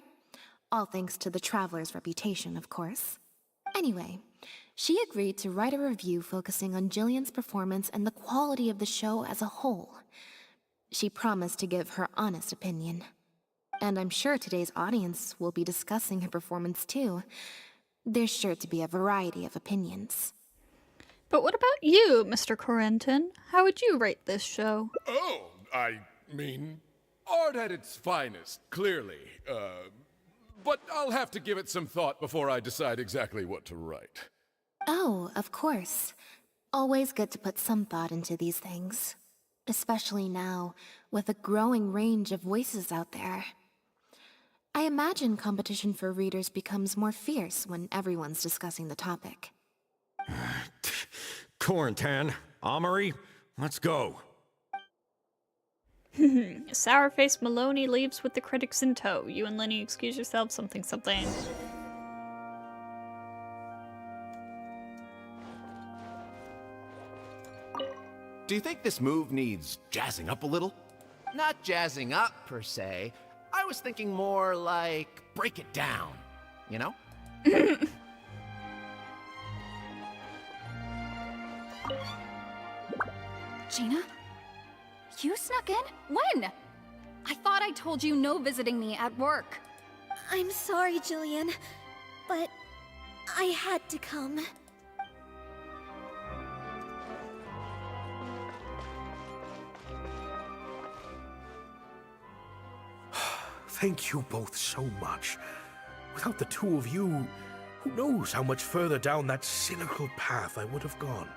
All thanks to the Traveler's reputation, of course. Anyway, she agreed to write a review focusing on Jillian's performance and the quality of the show as a whole. She promised to give her honest opinion. And I'm sure today's audience will be discussing her performance too. There's sure to be a variety of opinions. But what about you, Mr. Corentin? How would you rate this show? Oh, I mean, art at its finest, clearly. But I'll have to give it some thought before I decide exactly what to write. Oh, of course. Always good to put some thought into these things. Especially now, with a growing range of voices out there. I imagine competition for readers becomes more fierce when everyone's discussing the topic. Corentin, Amory, let's go. Sour-faced Maloney leaves with the critics in tow. You and Lenny excuse yourselves, something. Do you think this move needs jazzing up a little? Not jazzing up, per se. I I was thinking more like break it down, you know? Gina? You snuck in? When? I thought I told you no visiting me at work. I'm sorry, Jillian, but I had to come. Thank you both so much. Without the two of you, who knows how much further down that cynical path I would have gone.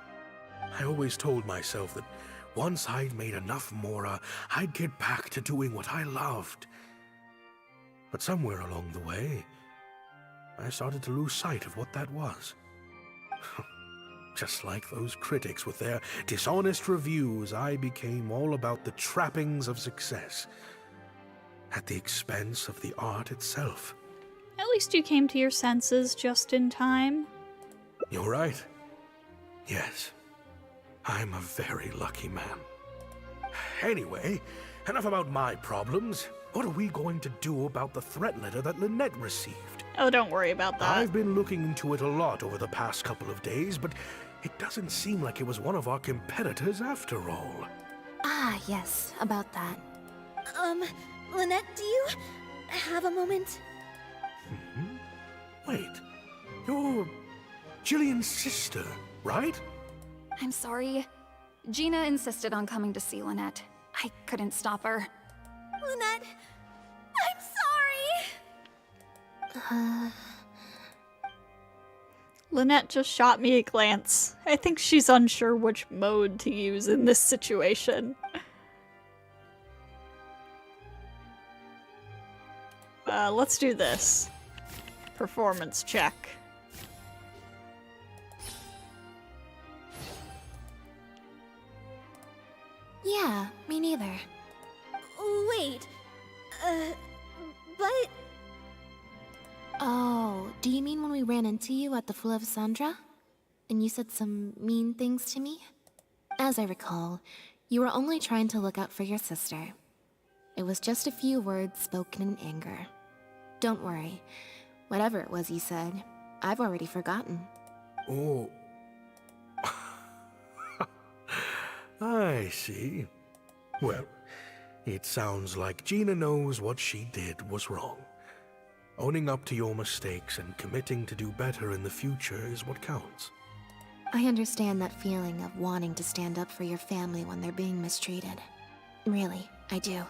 I always told myself that once I'd made enough Mora, I'd get back to doing what I loved. But somewhere along the way, I started to lose sight of what that was. Just like those critics with their dishonest reviews, I became all about the trappings of success, at the expense of the art itself. At least you came to your senses just in time. You're right. Yes, I'm a very lucky man. Anyway, enough about my problems. What are we going to do about the threat letter that Lynette received? Oh, don't worry about that. I've been looking into it a lot over the past couple of days, but it doesn't seem like it was one of our competitors after all. Ah, yes, about that. Lynette, do you have a moment? Wait, you're Jillian's sister, right? I'm sorry. Gina insisted on coming to see Lynette. I couldn't stop her. Lynette, I'm sorry! Lynette just shot me a glance. I think she's unsure which mode to use in this situation. Let's do this. Performance check. Yeah, me neither. Wait, but... Oh, do you mean when we ran into you at the Fleuve Sandra? And you said some mean things to me? As I recall, you were only trying to look out for your sister. It was just a few words spoken in anger. Don't worry. Whatever it was you said, I've already forgotten. Oh. I see. Well, it sounds like Gina knows what she did was wrong. Owning up to your mistakes and committing to do better in the future is what counts. I understand that feeling of wanting to stand up for your family when they're being mistreated. Really, I do.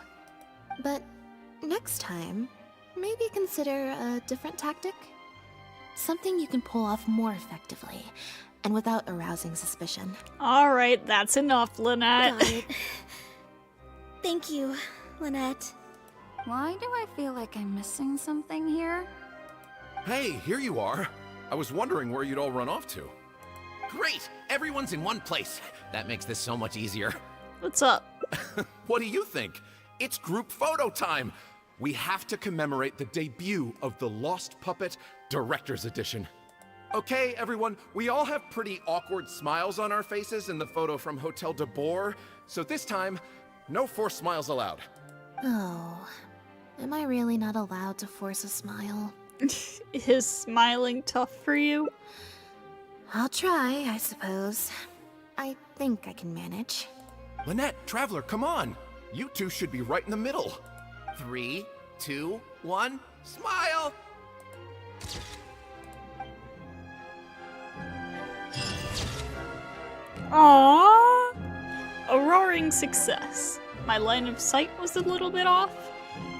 But next time, maybe consider a different tactic? Something you can pull off more effectively, and without arousing suspicion. Alright, that's enough, Lynette. Got it. Thank you, Lynette. Why do I feel like I'm missing something here? Hey, here you are. I was wondering where you'd all run off to. Great! Everyone's in one place. That makes this so much easier. What's up? What do you think? It's group photo time! We have to commemorate the debut of the Lost Puppet Director's Edition. Okay, everyone, we all have pretty awkward smiles on our faces in the photo from Hotel de Boer, so this time, no forced smiles allowed. Oh, am I really not allowed to force a smile? Is smiling tough for you? I'll try, I suppose. I think I can manage. Lynette, Traveler, come on! You two should be right in the middle. 3, 2, 1, smile! Aww! A roaring success. My line of sight was a little bit off.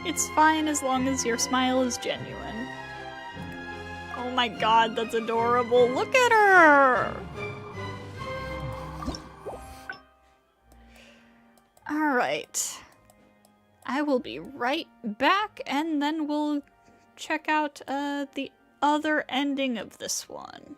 It's fine as long as your smile is genuine. Oh my god, that's adorable. Look at her! Alright. I will be right back, and then we'll check out the other ending of this one.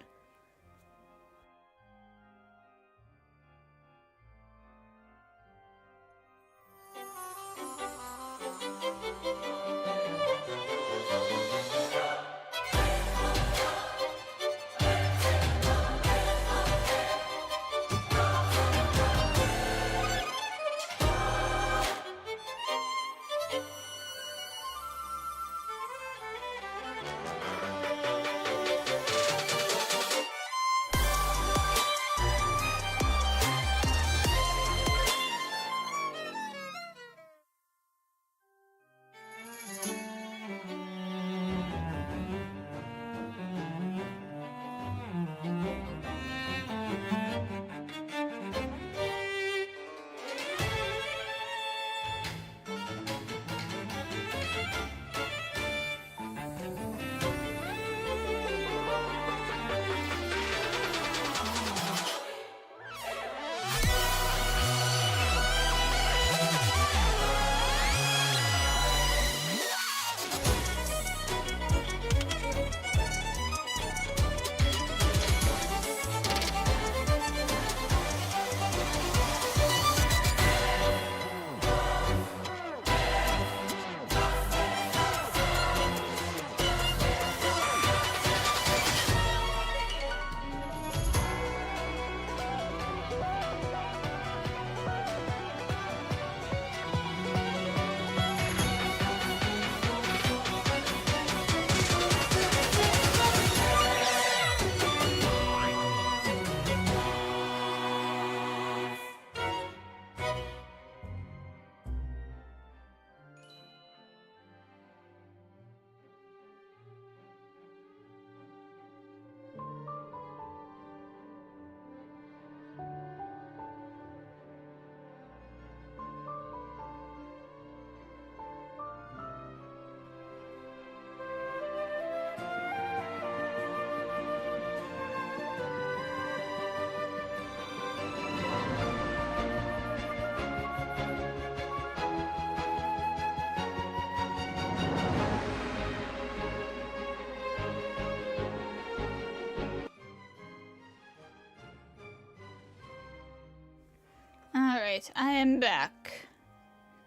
Alright, I am back.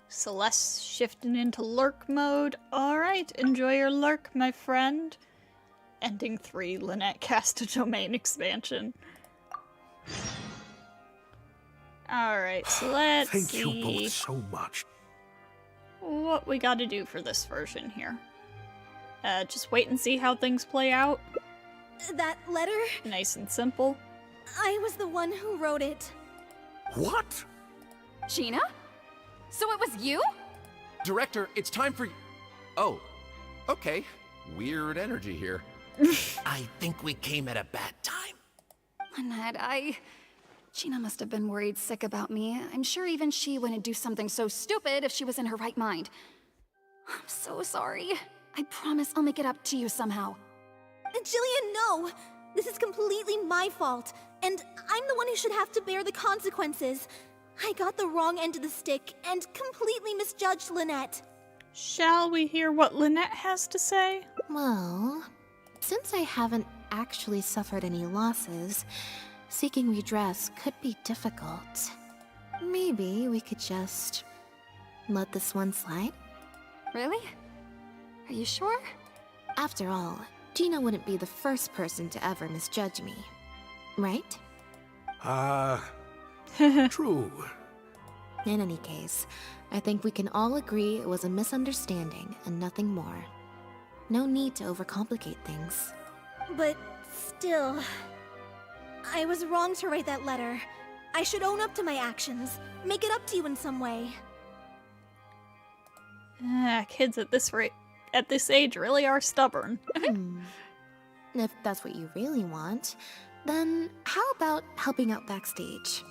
Celeste shifting into lurk mode. Alright, enjoy your lurk, my friend. Ending 3, Lynette cast a domain expansion. Alright, so let's Thank see you both so much. what we gotta do for this version here. Just wait and see how things play out. That letter? Nice and simple. I was the one who wrote it. What? Gina? So it was you? Director, it's time for... Oh, okay. Weird energy here. I think we came at a bad time. Lynette, Gina must have been worried sick about me. I'm sure even she wouldn't do something so stupid if she was in her right mind. I'm so sorry. I promise I'll make it up to you somehow. Jillian, no! This is completely my fault, and I'm the one who should have to bear the consequences. I got the wrong end of the stick and completely misjudged Lynette. Shall we hear what Lynette has to say? Well, since I haven't actually suffered any losses, seeking redress could be difficult. Maybe we could just let this one slide? Really? Are you sure? After all, Gina wouldn't be the first person to ever misjudge me, right? True. In any case, I think we can all agree it was a misunderstanding and nothing more. No need to overcomplicate things. But still, I was wrong to write that letter. I should own up to my actions, make it up to you in some way. Kids at this age really are stubborn. If that's what you really want, then how about helping out backstage?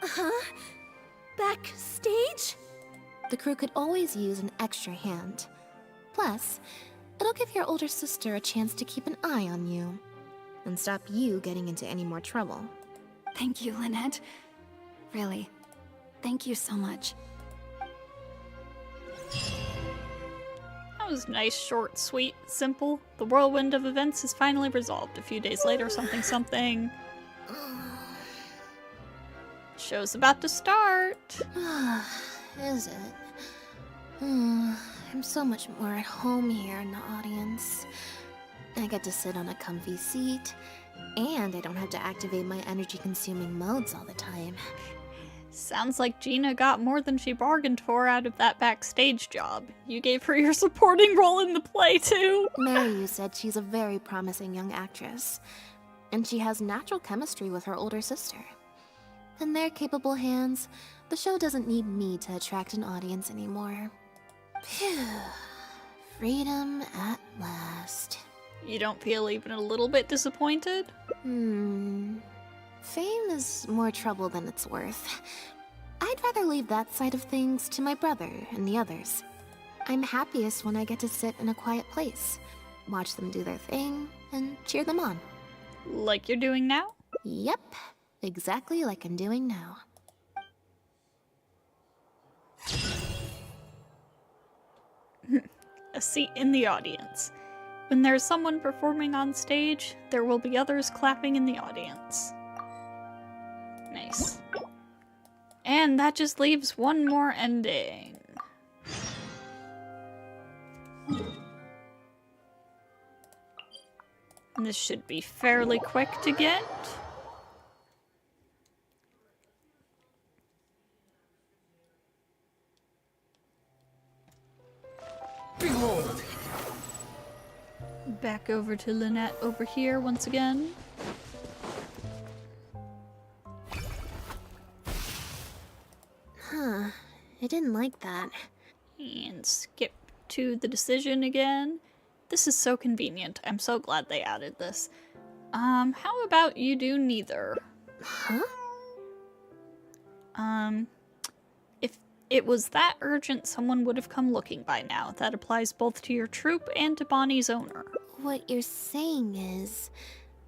Huh? Backstage? The crew could always use an extra hand. Plus, it'll give your older sister a chance to keep an eye on you and stop you getting into any more trouble. Thank you, Lynette. Really, thank you so much. That was nice, short, sweet, simple. The whirlwind of events is finally resolved. A few days later, something. Show's about to start. Is it? I'm so much more at home here in the audience. I get to sit on a comfy seat, and I don't have to activate my energy-consuming modes all the time. Sounds like Gina got more than she bargained for out of that backstage job. You gave her your supporting role in the play, too. Mariu said she's a very promising young actress, and she has natural chemistry with her older sister. In their capable hands, the show doesn't need me to attract an audience anymore. Phew. Freedom at last. You don't feel even a little bit disappointed? Fame is more trouble than it's worth. I'd rather leave that side of things to my brother and the others. I'm happiest when I get to sit in a quiet place, watch them do their thing, and cheer them on. Like you're doing now? Yep, exactly like I'm doing now. A seat in the audience. When there's someone performing on stage, there will be others clapping in the audience. Nice. And that just leaves one more ending. And this should be fairly quick to get. Behold! Back over to Lynette over here once again. Huh, I didn't like that. And skip to the decision again. This is so convenient. I'm so glad they added this. How about you do neither? Huh? If it was that urgent, someone would have come looking by now. That applies both to your troop and to Bonnie's owner. What you're saying is,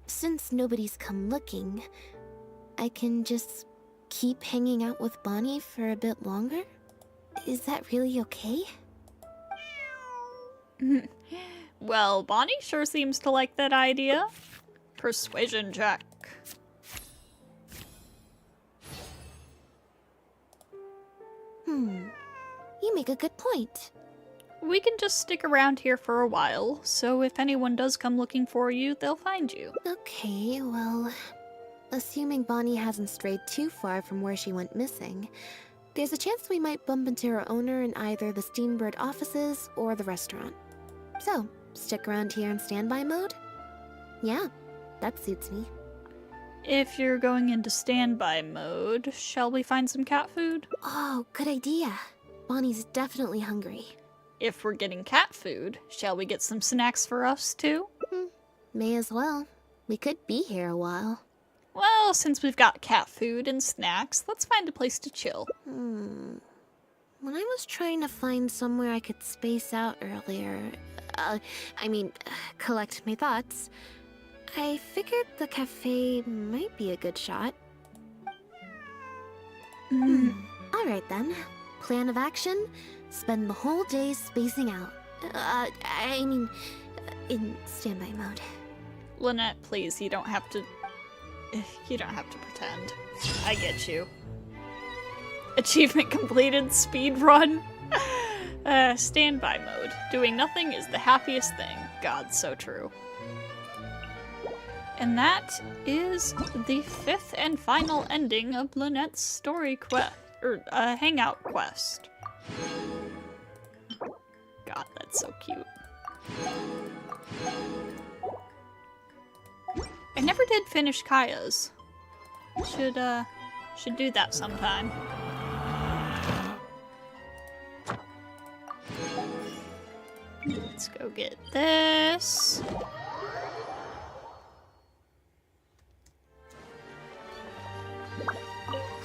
since nobody's come looking, I can just keep hanging out with Bonnie for a bit longer? Is that really okay? Well, Bonnie sure seems to like that idea. Persuasion check. You make a good point. We can just stick around here for a while, so if anyone does come looking for you, they'll find you. Okay, well, assuming Bonnie hasn't strayed too far from where she went missing, there's a chance we might bump into her owner in either the Steambird offices or the restaurant. So, stick around here in standby mode? Yeah, that suits me. If you're going into standby mode, shall we find some cat food? Oh, good idea. Bonnie's definitely hungry. If we're getting cat food, shall we get some snacks for us too? May as well. We could be here a while. Well, since we've got cat food and snacks, let's find a place to chill. When I was trying to find somewhere I could space out earlier, collect my thoughts, I figured the cafe might be a good shot. Alright then. Plan of action? Spend the whole day spacing out. In standby mode. Lynette, please, you don't have to pretend. I get you. Achievement completed, speed run. Standby mode. Doing nothing is the happiest thing. God, so true. And that is the 5th and final ending of Lynette's story quest, hangout quest. God, that's so cute. I never did finish Kaya's. Should do that sometime. Let's go get this.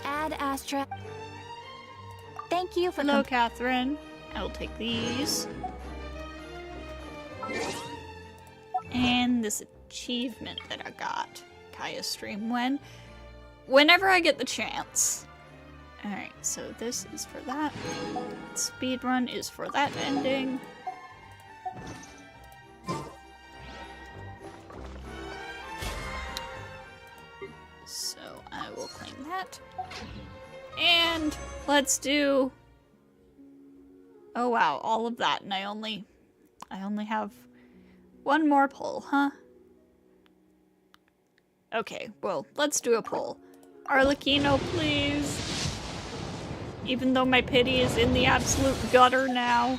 Add Astra. Thank you for Hello, Catherine. I'll take these. And this achievement that I got. Kaya stream whenever I get the chance. Alright, so this is for that. Speedrun is for that ending. So I will claim that. And let's do... Oh wow, all of that, and I only have one more pull, huh? Okay, well, let's do a pull. Arlecchino, please. Even though my pity is in the absolute gutter now.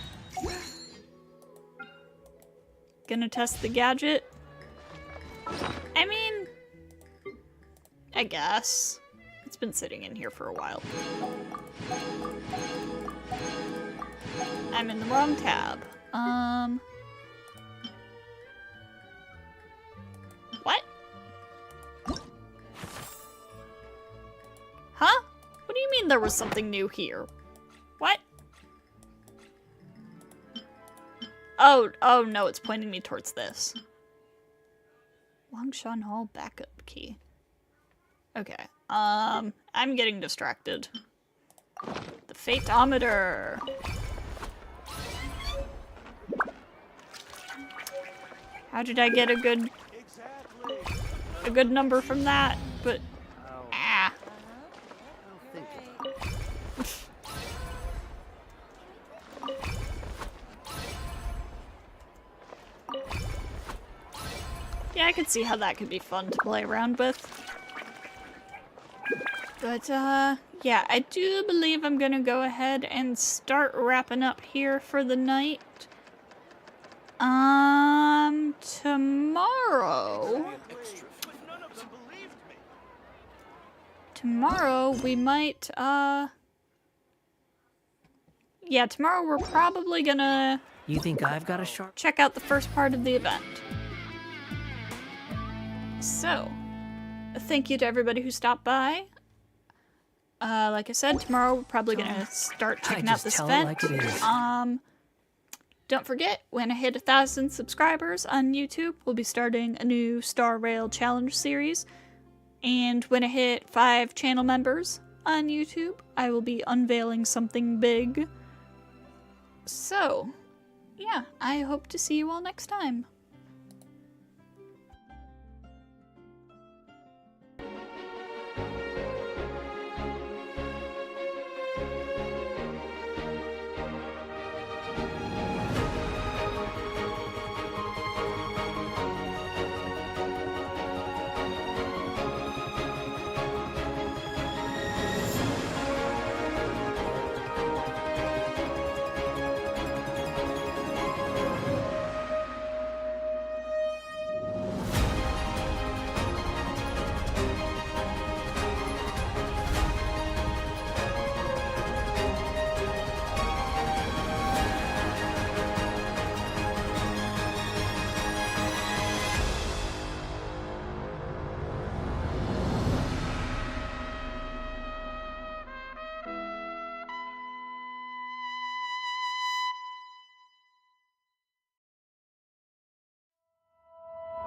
Gonna test the gadget? I mean, I guess. It's been sitting in here for a while. I'm in the wrong tab. What? Huh? What do you mean there was something new here? What? Oh no, it's pointing me towards this. Longshan Hall backup key. Okay, I'm getting distracted. The Fateometer! How did I get a good number from that? But yeah, I could see how that could be fun to play around with. But yeah, I do believe I'm gonna go ahead and start wrapping up here for the night. Tomorrow we might, yeah, tomorrow we're probably gonna... You think I've got a sharp... Check out the first part of the event. So, thank you to everybody who stopped by. Like I said, tomorrow we're probably gonna start checking out this event. Like it is. Don't forget, when I hit 1,000 subscribers on YouTube, we'll be starting a new Star Rail Challenge series. And when I hit 5 channel members on YouTube, I will be unveiling something big. So, yeah, I hope to see you all next time.